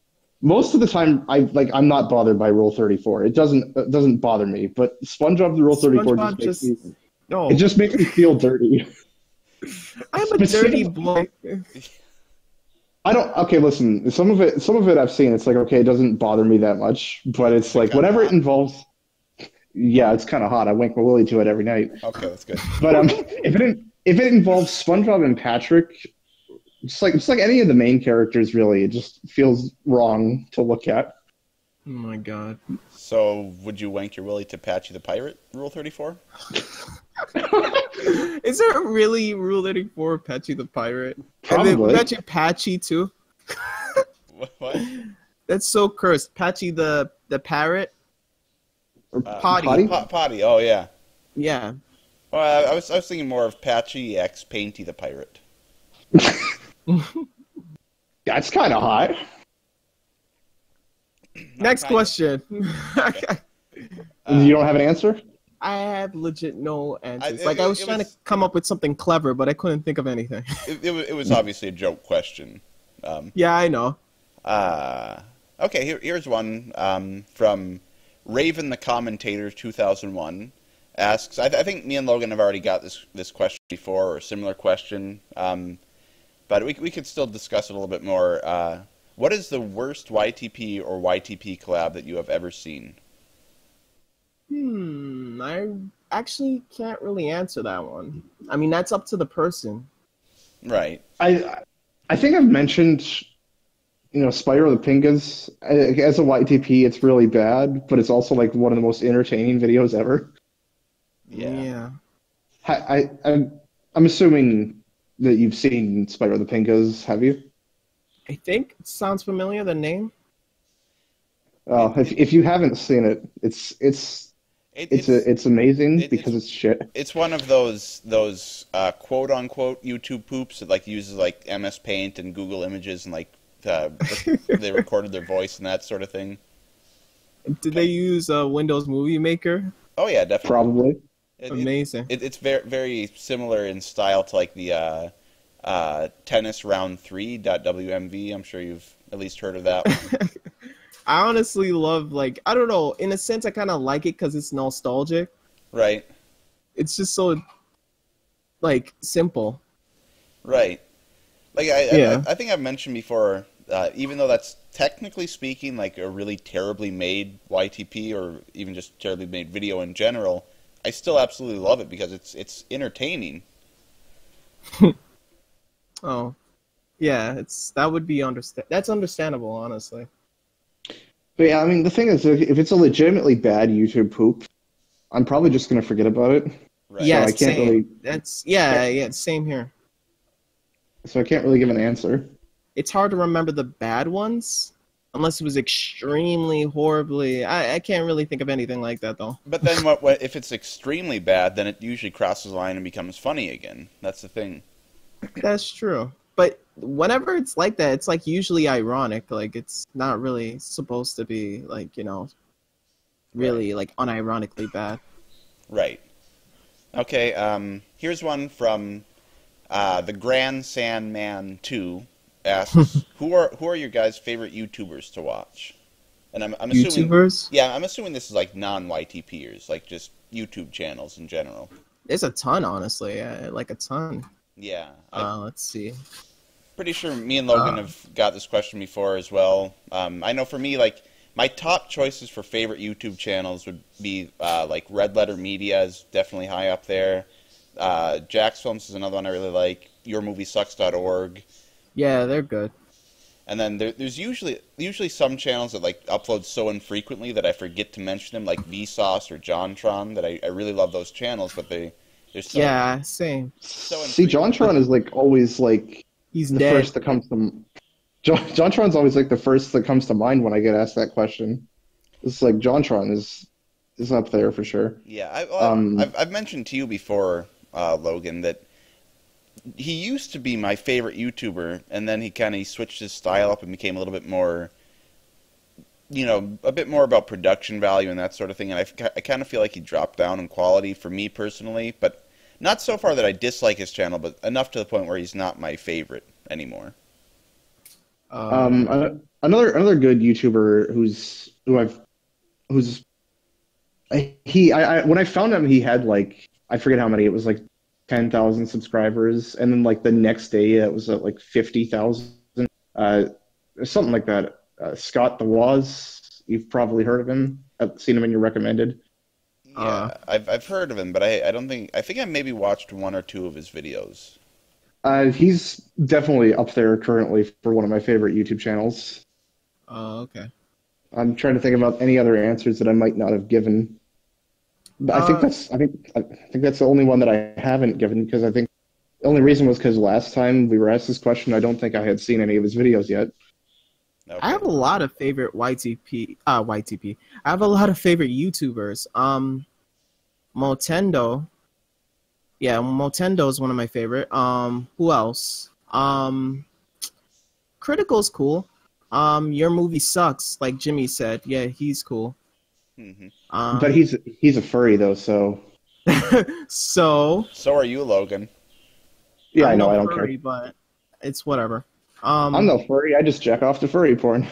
Most of the time, I'm not bothered by Rule 34. It doesn't bother me. But SpongeBob the Rule 34 just makes me feel dirty. I'm a dirty boy. I don't. Okay, listen. Some of it I've seen. It's like, okay, it doesn't bother me that much. But it's like whenever it involves Yeah, it's kind of hot. I wank my willy to it every night. Okay, that's good. But if it involves SpongeBob and Patrick, just like any of the main characters, really, it just feels wrong to look at. Oh my god. So, would you wank your willy to Patchy the Pirate, Rule 34? Is there really Rule 34 Patchy the Pirate? Probably. And then Patchy Patchy too? What? That's so cursed. Patchy the parrot? Potty? Potty, oh yeah. Yeah. Well, I was thinking more of Patchy x Painty the Pirate. That's kind of hot. Next question. Okay. You don't have an answer? I have legit no answers. I I was trying to come up with something clever, but I couldn't think of anything. It was obviously a joke question. Yeah, I know. Okay, here's one from Raven the Commentator 2001. Asks, I think me and Logan have already got this question before, or a similar question, but we could still discuss it a little bit more. What is the worst YTP or YTP collab that you have ever seen? I actually can't really answer that one. I mean, that's up to the person. Right. I think I've mentioned, Spyro the Pingas. As a YTP, it's really bad, but it's also like one of the most entertaining videos ever. Yeah. I'm assuming that you've seen Spyro the Pingas, have you? I think it sounds familiar, the name. If you haven't seen it, it's amazing because it's shit. It's one of those quote unquote YouTube poops that like uses like MS Paint and Google Images and like they recorded their voice and that sort of thing. Did they use Windows Movie Maker? Oh yeah, definitely. Probably. Amazing. It's very similar in style to like the Tennis Round 3.wmv. I'm sure you've at least heard of that one. I honestly love, like, I don't know, in a sense I kind of like it because it's nostalgic. Right. It's just so, like, simple. Right. Like, I think I've mentioned before, even though that's technically speaking like a really terribly made YTP or even just terribly made video in general, I still absolutely love it because it's entertaining. Oh. Yeah, that would be that's understandable, honestly. But yeah, I mean, the thing is, if it's a legitimately bad YouTube poop, I'm probably just going to forget about it. Right. Yeah, so I can't same. really. Yeah, same here. So I can't really give an answer. It's hard to remember the bad ones, unless it was extremely horribly. I can't really think of anything like that, though. But then what if it's extremely bad, then it usually crosses the line and becomes funny again. That's the thing. That's true. But whenever it's like that, it's like usually ironic. Like it's not really supposed to be like, really like unironically bad. Right. Okay, here's one from the Grand Sandman 2 asks, who are your guys' favorite YouTubers to watch? And I'm assuming YouTubers? Yeah, I'm assuming this is like non-YTPers, like just YouTube channels in general. There's a ton, honestly. Like a ton. Yeah. Let's see. Pretty sure me and Logan have got this question before as well. I know for me, like, my top choices for favorite YouTube channels would be, like, Red Letter Media is definitely high up there. Jack's Films is another one I really like. YourMovieSucks.org. Yeah, they're good. And then there's usually some channels that, like, upload so infrequently that I forget to mention them, like Vsauce or JonTron, that I really love those channels, but they're so... Yeah, same. So See, JonTron is, like, always, like... He's the dead. first that comes to JonTron's always like the first that comes to mind when I get asked that question. It's like JonTron is up there for sure. Yeah, I've mentioned to you before, Logan, that he used to be my favorite YouTuber, and then he switched his style up and became a little bit more, a bit more about production value and that sort of thing. And I kind of feel like he dropped down in quality for me personally, but. Not so far that I dislike his channel, but enough to the point where he's not my favorite anymore. Another good YouTuber when I found him, he had like, I forget how many, it was like 10,000 subscribers, and then like the next day it was at like 50,000, something like that. Scott the Woz, you've probably heard of him. I've seen him in your recommended. Yeah, I've heard of him, but I don't think I think I maybe watched one or two of his videos. He's definitely up there currently for one of my favorite YouTube channels. Okay. I'm trying to think about any other answers that I might not have given. But I think that's the only one that I haven't given because I think the only reason was because last time we were asked this question, I don't think I had seen any of his videos yet. Okay. I have a lot of favorite YTP. I have a lot of favorite YouTubers. Motendo. Yeah, Motendo is one of my favorite. Who else? Critical's cool. Your movie sucks, like Jimmy said. Yeah, he's cool. Hmm. But he's a furry though, so So So are you, Logan? yeah, I'm I know, no I don't furry, care. but it's whatever. I'm no furry. I just jack off to furry porn.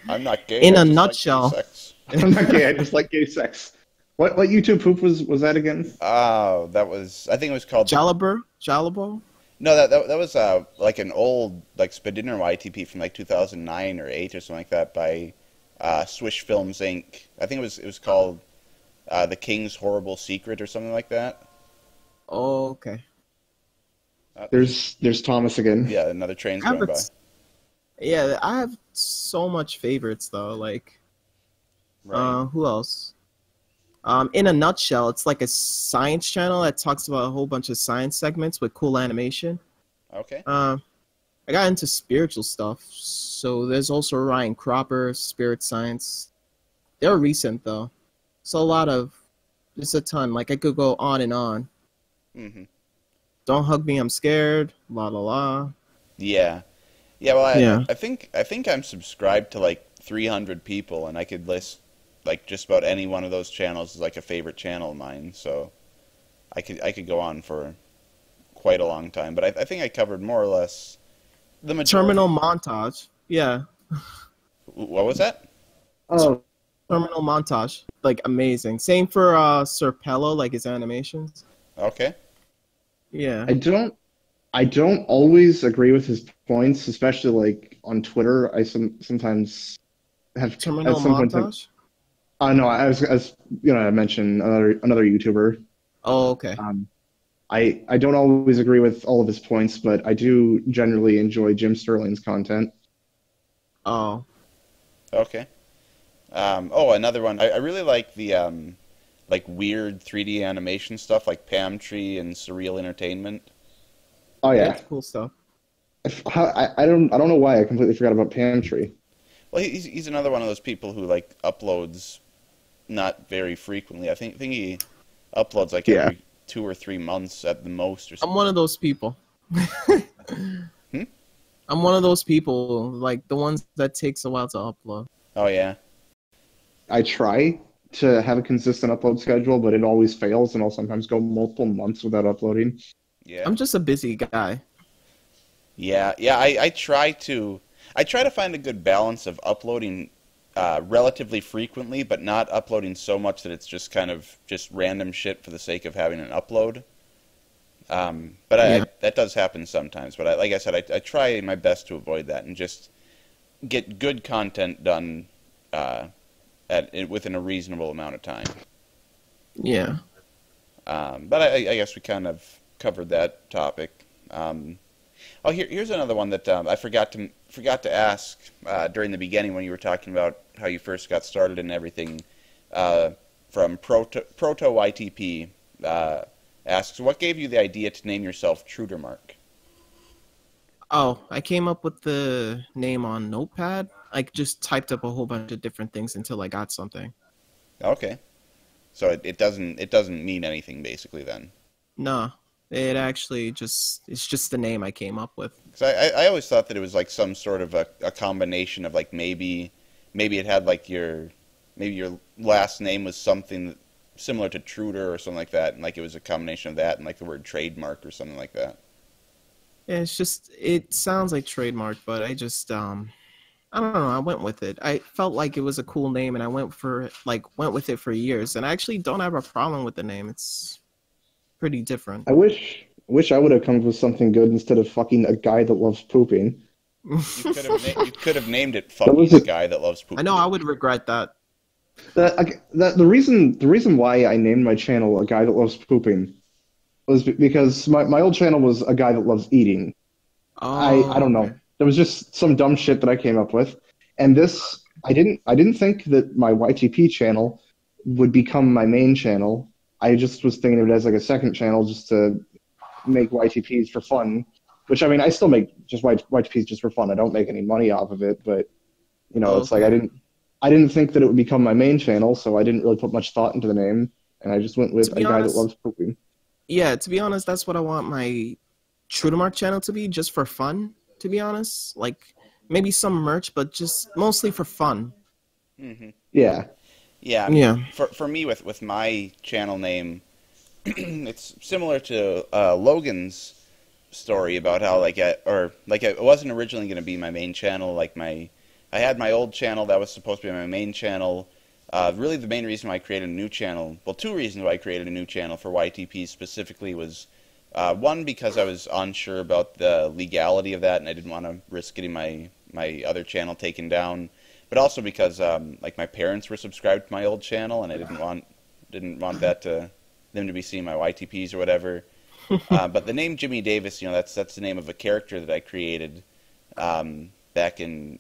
I'm not gay. In I a just nutshell. like gay sex. I'm not gay. I just like gay sex. What YouTube poop was that again? Oh, that was I think it was called Jalabo? no that was like an old like Spadiner YTP from like 2009 or 8 or something like that by Swish Films Inc. I think it was called The King's Horrible Secret or something like that. Oh, okay. There's Thomas again. Yeah, another train's I have going by. Yeah, I have so much favorites though. Like, Right. who else? In a nutshell, it's like a science channel that talks about a whole bunch of science segments with cool animation. Okay. I got into spiritual stuff, so there's also Ryan Cropper, Spirit Science. They're recent though, so there's a ton. Like I could go on and on. Hmm. Don't hug me, I'm scared. La la la. Yeah. Yeah, well, Yeah. I think I'm subscribed to like 300 people, and I could list like just about any one of those channels as like a favorite channel of mine. So I could go on for quite a long time, but I think I covered more or less the majority. Terminal montage. Yeah. What was that? Oh, Terminal montage. Like amazing. Same for Sir Pello, like his animations. Okay. Yeah. I don't always agree with his points, especially like on Twitter. I sometimes have Terminal at some point. montage? No, I was gonna mention another YouTuber. Oh, okay. I don't always agree with all of his points, but I do generally enjoy Jim Sterling's content. Oh. Okay. Oh, another one. I really like the like weird 3D animation stuff, like Pam Tree and Surreal Entertainment. Oh yeah, That's cool stuff. I don't know why I completely forgot about Pantry. Well, he's another one of those people who like uploads not very frequently. I think he uploads like Yeah. every 2 or 3 months at the most, or I'm something. one of those people. Hmm? I'm one of those people, like the ones that takes a while to upload. Oh yeah. I try to have a consistent upload schedule, but it always fails, and I'll sometimes go multiple months without uploading. Yeah. I'm just a busy guy. Yeah, yeah. I try to find a good balance of uploading relatively frequently, but not uploading so much that it's just kind of just random shit for the sake of having an upload. But Yeah. that does happen sometimes. But like I said, I try my best to avoid that and just get good content done within a reasonable amount of time. Yeah. But I guess we kind of covered that topic. Oh, here's another one that I forgot to ask during the beginning when you were talking about how you first got started and everything. From Proto YTP asks, what gave you the idea to name yourself Trudermark? Oh, I came up with the name on Notepad. I just typed up a whole bunch of different things until I got something. Okay, so it doesn't mean anything basically then. No, it's just the name I came up with. Because I always thought that it was like some sort of a combination of like maybe it had like maybe your last name was something similar to Truder or something like that, and like it was a combination of that and like the word trademark or something like that. Yeah, it sounds like trademark, but I just I don't know, I went with it. I felt like it was a cool name and I went with it for years. And I actually don't have a problem with the name. It's pretty different. I wish I would have come up with something good instead of fucking a guy that loves pooping. You could have named it That was "Fucking a- Guy That Loves Pooping." I know I would regret that. The reason why I named my channel A Guy That Loves Pooping was because my old channel was A Guy That Loves Eating. I Oh, don't okay. know. There was just some dumb shit that I came up with. And this I didn't think that my YTP channel would become my main channel. I just was thinking of it as like a second channel just to make YTPs for fun. Which I mean I still make just YTPs just for fun. I don't make any money off of it, but it's like Okay. I didn't think that it would become my main channel, so I didn't really put much thought into the name, and I just went To with A be Guy That honest, Loves Pooping. yeah, to be honest, that's what I want my TrueToMark channel to be, just for fun, to be honest. Like, maybe some merch, but just mostly for fun. Hmm. Yeah. Yeah, I mean, Yeah. for me with my channel name, it's similar to Logan's story about how it wasn't originally going to be my main channel. I had my old channel that was supposed to be my main channel. Really, the main reason why I created a new channel, well, two reasons why I created a new channel for YTP specifically was one, because I was unsure about the legality of that, and I didn't want to risk getting my other channel taken down. But also because like my parents were subscribed to my old channel, and I didn't want them to be seeing my YTPs or whatever. But the name Jimmy Davis, that's the name of a character that I created back in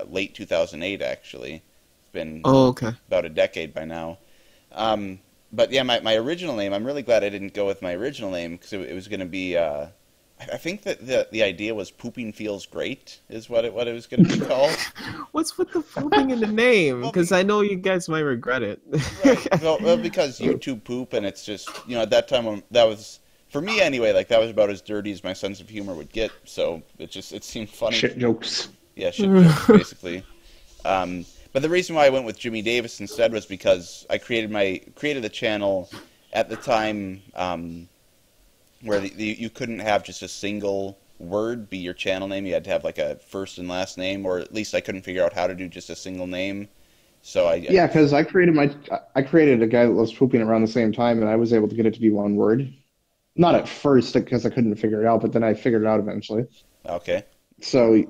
late 2008, actually. It's been Oh, okay. about a decade by now. But yeah, my original name, I'm really glad I didn't go with my original name because it was going to be, I think that the idea was Pooping Feels Great is what it was going to be called. What's with the pooping in the name? Well, Because I know you guys might regret it. right. Well, because YouTube poop, and it's just, at that time, that was, for me anyway, like, that was about as dirty as my sense of humor would get, so it seemed funny. Shit jokes. Yeah, shit jokes, basically. But the reason why I went with Jimmy Davis instead was because I created a channel at the time where you couldn't have just a single word be your channel name. You had to have like a first and last name, or at least I couldn't figure out how to do just a single name. So Yeah, because I created A Guy That Loves Pooping around the same time, and I was able to get it to be one word. Not at first because I couldn't figure it out, but then I figured it out eventually. okay, So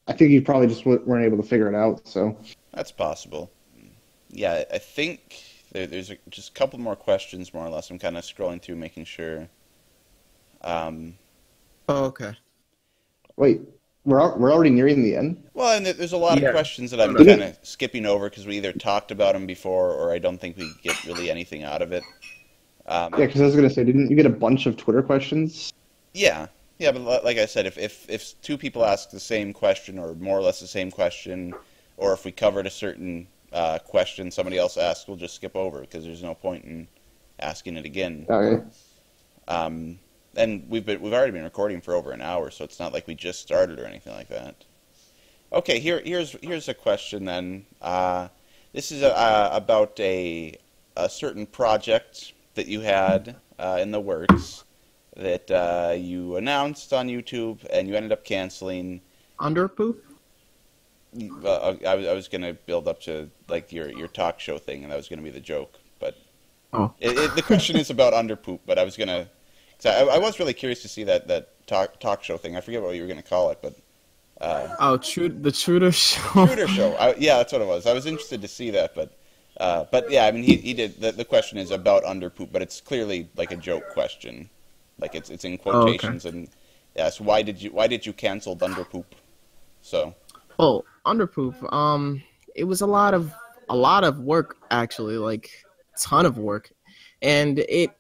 I think you probably just weren't able to figure it out. So that's possible. Yeah, I think there's just a couple more questions, more or less. I'm kind of scrolling through, making sure. Um, Oh, okay. wait, we're already nearing the end. well, and there's a lot of Yeah. questions that I'm kind Didn't of skipping over because we either talked about them before, or I don't think we get really anything out of it. Yeah, because I was gonna say, didn't you get a bunch of Twitter questions? Yeah, yeah, but like I said, if two people ask the same question, or more or less the same question, or if we covered a certain question somebody else asked, we'll just skip over because there's no point in asking it again. Okay. Um, and we've already been recording for over an hour, so it's not like we just started or anything like that. Okay, here's a question then. This is about a certain project that you had in the works that you announced on YouTube and you ended up canceling. Underpoop? I was gonna build up to like your talk show thing, and that was gonna be the joke. But Oh. the question is about underpoop. But I was gonna, 'cause I was really curious to see that talk show thing. I forget what you were gonna call it, but Oh, the Truder show. Truder show. Yeah, that's what it was. I was interested to see that, but yeah, I mean, he did. The question is about underpoop, but it's clearly like a joke question, like it's in Oh, okay. quotations, and yes, why did you cancel underpoop? So Oh, underpoop. It was a lot of work actually, like ton of work, and it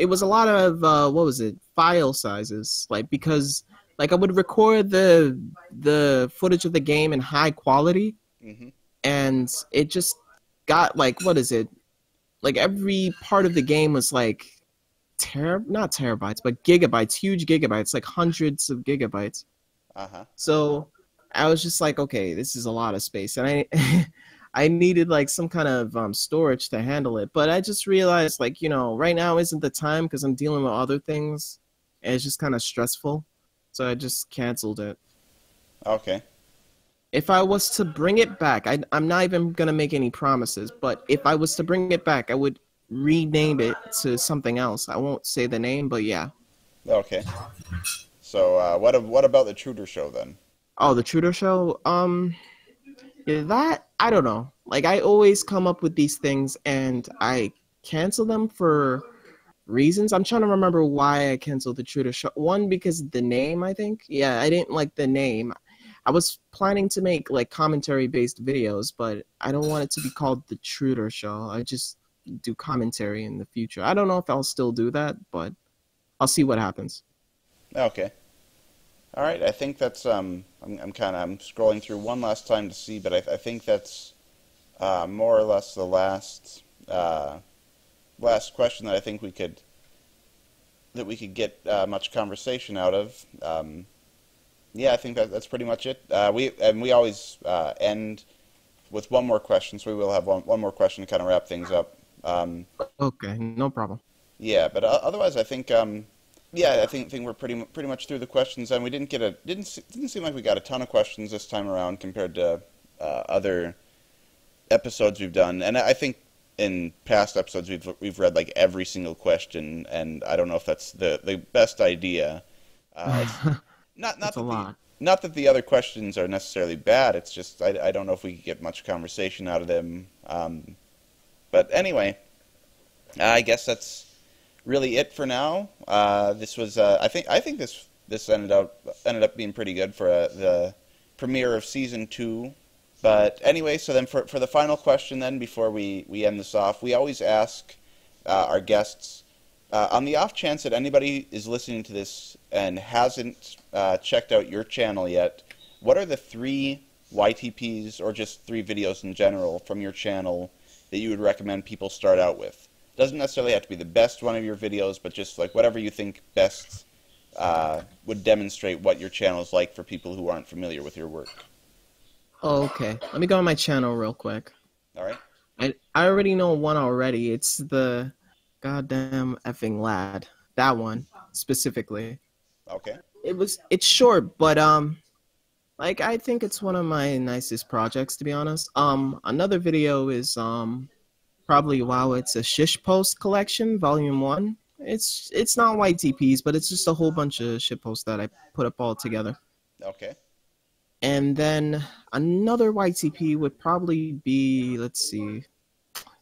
was a lot of what was it? File sizes, like because like I would record the footage of the game in high quality, hmm and it just got like what is it? Like every part of the game was like not terabytes, but gigabytes, huge gigabytes, like hundreds of gigabytes. uh-huh. So I was just like, okay, this is a lot of space, and I I needed like some kind of storage to handle it. But I just realized like right now isn't the time because I'm dealing with other things, and it's just kind of stressful. So I just canceled it. Okay. If I was to bring it back, I'm not even gonna make any promises. But if I was to bring it back, I would rename it to something else. I won't say the name, but yeah. Okay. So what about the Truder show then? Oh, the Truder Show. Yeah, that I don't know. like I always come up with these things and I cancel them for reasons. I'm trying to remember why I canceled the Truder show. One, because of the name, I think. Yeah, I didn't like the name. I was planning to make like commentary based videos, but I don't want it to be called the Truder show. I just do commentary in the future. I don't know if I'll still do that, but I'll see what happens. Okay. All right. I think that's I'm scrolling through one last time to see, but I think that's more or less the last question that I think we could get much conversation out of. Yeah, I think that's pretty much it. We always end with one more question, so we will have one more question to kind of wrap things up. Okay, no problem. Yeah, but otherwise, I think I think we're pretty much through the questions, and we didn't seem like we got a ton of questions this time around compared to other episodes we've done. And I think in past episodes we've read like every single question, and I don't know if that's the best idea. Not That's a lot. Not that the other questions are necessarily bad. It's just I don't know if we could get much conversation out of them. But anyway, I guess that's really it for now. This was I think this ended up being pretty good for the premiere of season 2. But anyway, so then for the final question then, before we end this off, we always ask our guests, on the off chance that anybody is listening to this and hasn't checked out your channel yet, what are the 3 YTPs or just 3 videos in general from your channel that you would recommend people start out with? Doesn't necessarily have to be the best one of your videos, but just like whatever you think best would demonstrate what your channel is like for people who aren't familiar with your work. Oh, okay. Let me go on my channel real quick. All right. I already know one already. It's the goddamn effing lad. That one specifically. Okay. It's short, but like I think it's one of my nicest projects, to be honest. Another video is probably it's a Shish Post collection, volume 1. It's not YTPs, but it's just a whole bunch of shit posts that I put up all together. Okay. And then another YTP would probably be, let's see,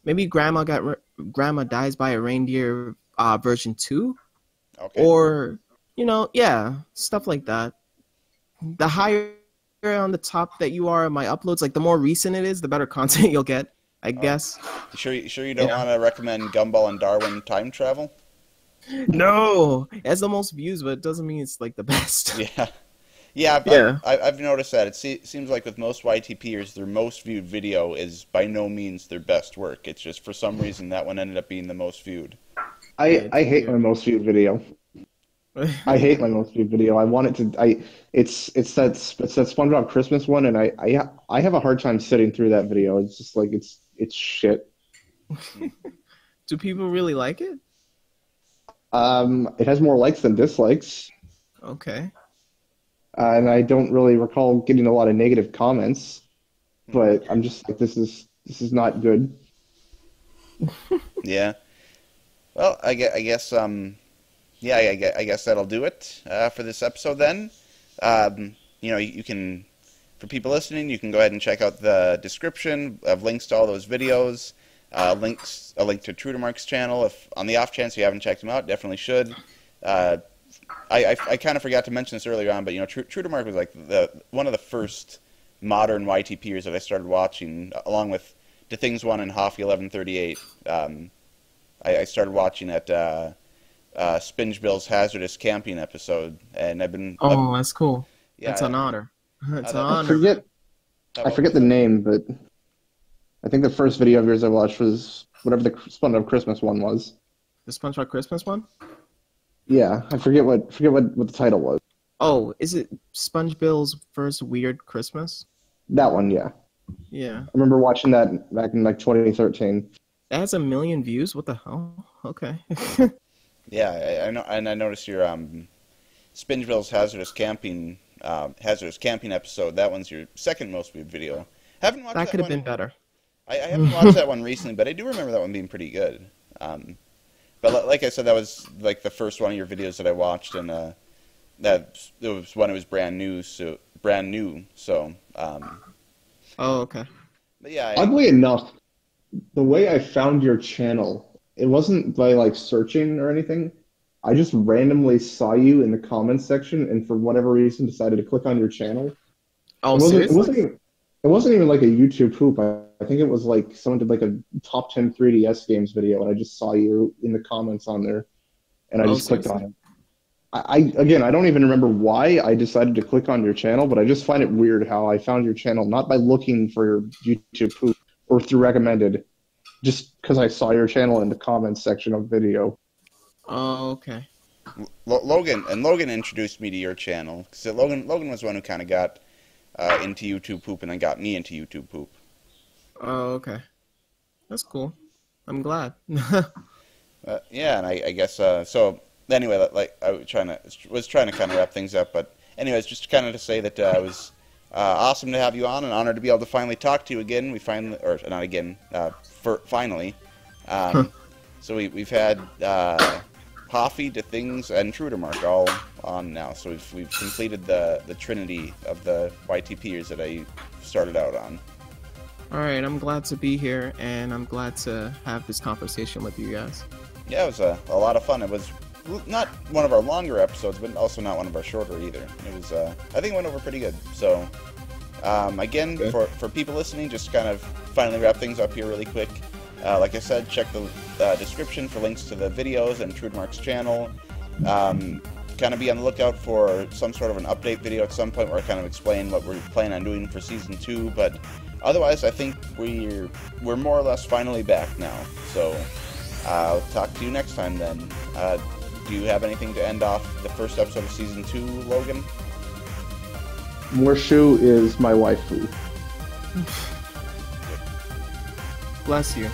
maybe Grandma Dies by a Reindeer version 2. Okay. Or, stuff like that. The higher on the top that you are in my uploads, like the more recent it is, the better content you'll get, I guess. Sure you don't want to recommend Gumball and Darwin Time Travel? No! It has the most views, but it doesn't mean it's like the best. Yeah, I've noticed that. It seems like with most YTPers, their most viewed video is by no means their best work. It's just for some reason that one ended up being the most viewed. I hate my most viewed video. I hate my most viewed video. I want it to. It's that SpongeBob Christmas one, and I have a hard time sitting through that video. It's just like it's shit. Do people really like it? It has more likes than dislikes. Okay. And I don't really recall getting a lot of negative comments, but I'm just like, this is not good. Yeah. Well, I guess that'll do it for this episode then. You can, for people listening, you can go ahead and check out the description of links to all those videos, a link to Trudermark's channel. If on the off chance you haven't checked him out, definitely should. I kind of forgot to mention this earlier on, but Trudermark was like one of the first modern YTPers that I started watching, along with The Things One and Hoffy 1138. I started watching at Spinge Hazardous Camping episode, and I've been. That's cool. Yeah, it's an honor. It's an honor. I forget the name, but I think the first video of yours I watched was whatever the SpongeBob Christmas one was. The SpongeBob Christmas one? Yeah, I forget what the title was. Oh, is it SpongeBob's First Weird Christmas? That one, yeah. Yeah. I remember watching that back in like 2013. That has 1 million views? What the hell? Okay. Yeah, I know, and I noticed your Spingeville's Hazardous Camping episode. That one's your second most viewed video. Haven't watched that could have one. Been better. I haven't watched that one recently, but I do remember that one being pretty good. But like I said, that was like the first one of your videos that I watched, and that it was when it was brand new. So Oh, okay. But yeah, Oddly enough, the way I found your channel, it wasn't by like searching or anything. I just randomly saw you in the comments section, and for whatever reason decided to click on your channel. Oh, It wasn't. It seriously? wasn't. It wasn't even like a YouTube poop. I think it was like someone did like a top 10 3DS games video, and I just saw you in the comments on there, and I Oh, just clicked on seriously? it. Again, I don't even remember why I decided to click on your channel, but I just find it weird how I found your channel not by looking for your YouTube poop or through recommended, just because I saw your channel in the comments section of video. Oh, okay. Logan introduced me to your channel. So Logan was the one who kind of got into YouTube poop and then got me into YouTube poop. Oh, okay. That's cool. I'm glad. Yeah, and I guess so. Anyway, like I was trying to kind of wrap things up, but anyways, just kind of to say that it was awesome to have you on, and honored to be able to finally talk to you again. We finally, or not again, finally. So we've had Hoffy, to Things, and Trudermark all on now. So we've completed the trinity of the YTPers that I started out on. All right, I'm glad to be here, and I'm glad to have this conversation with you guys. Yeah, it was a lot of fun. It was not one of our longer episodes, but also not one of our shorter either. It was, I think it went over pretty good. So, again, Okay. for people listening, just kind of finally wrap things up here really quick. Like I said, check the description for links to the videos and Trudemark's channel. Kind of be on the lookout for some sort of an update video at some point where I kind of explain what we're planning on doing for Season 2, but otherwise I think we're more or less finally back now. So, I'll talk to you next time then. Do you have anything to end off the first episode of Season 2, Logan? Morshu is my waifu. Bless you.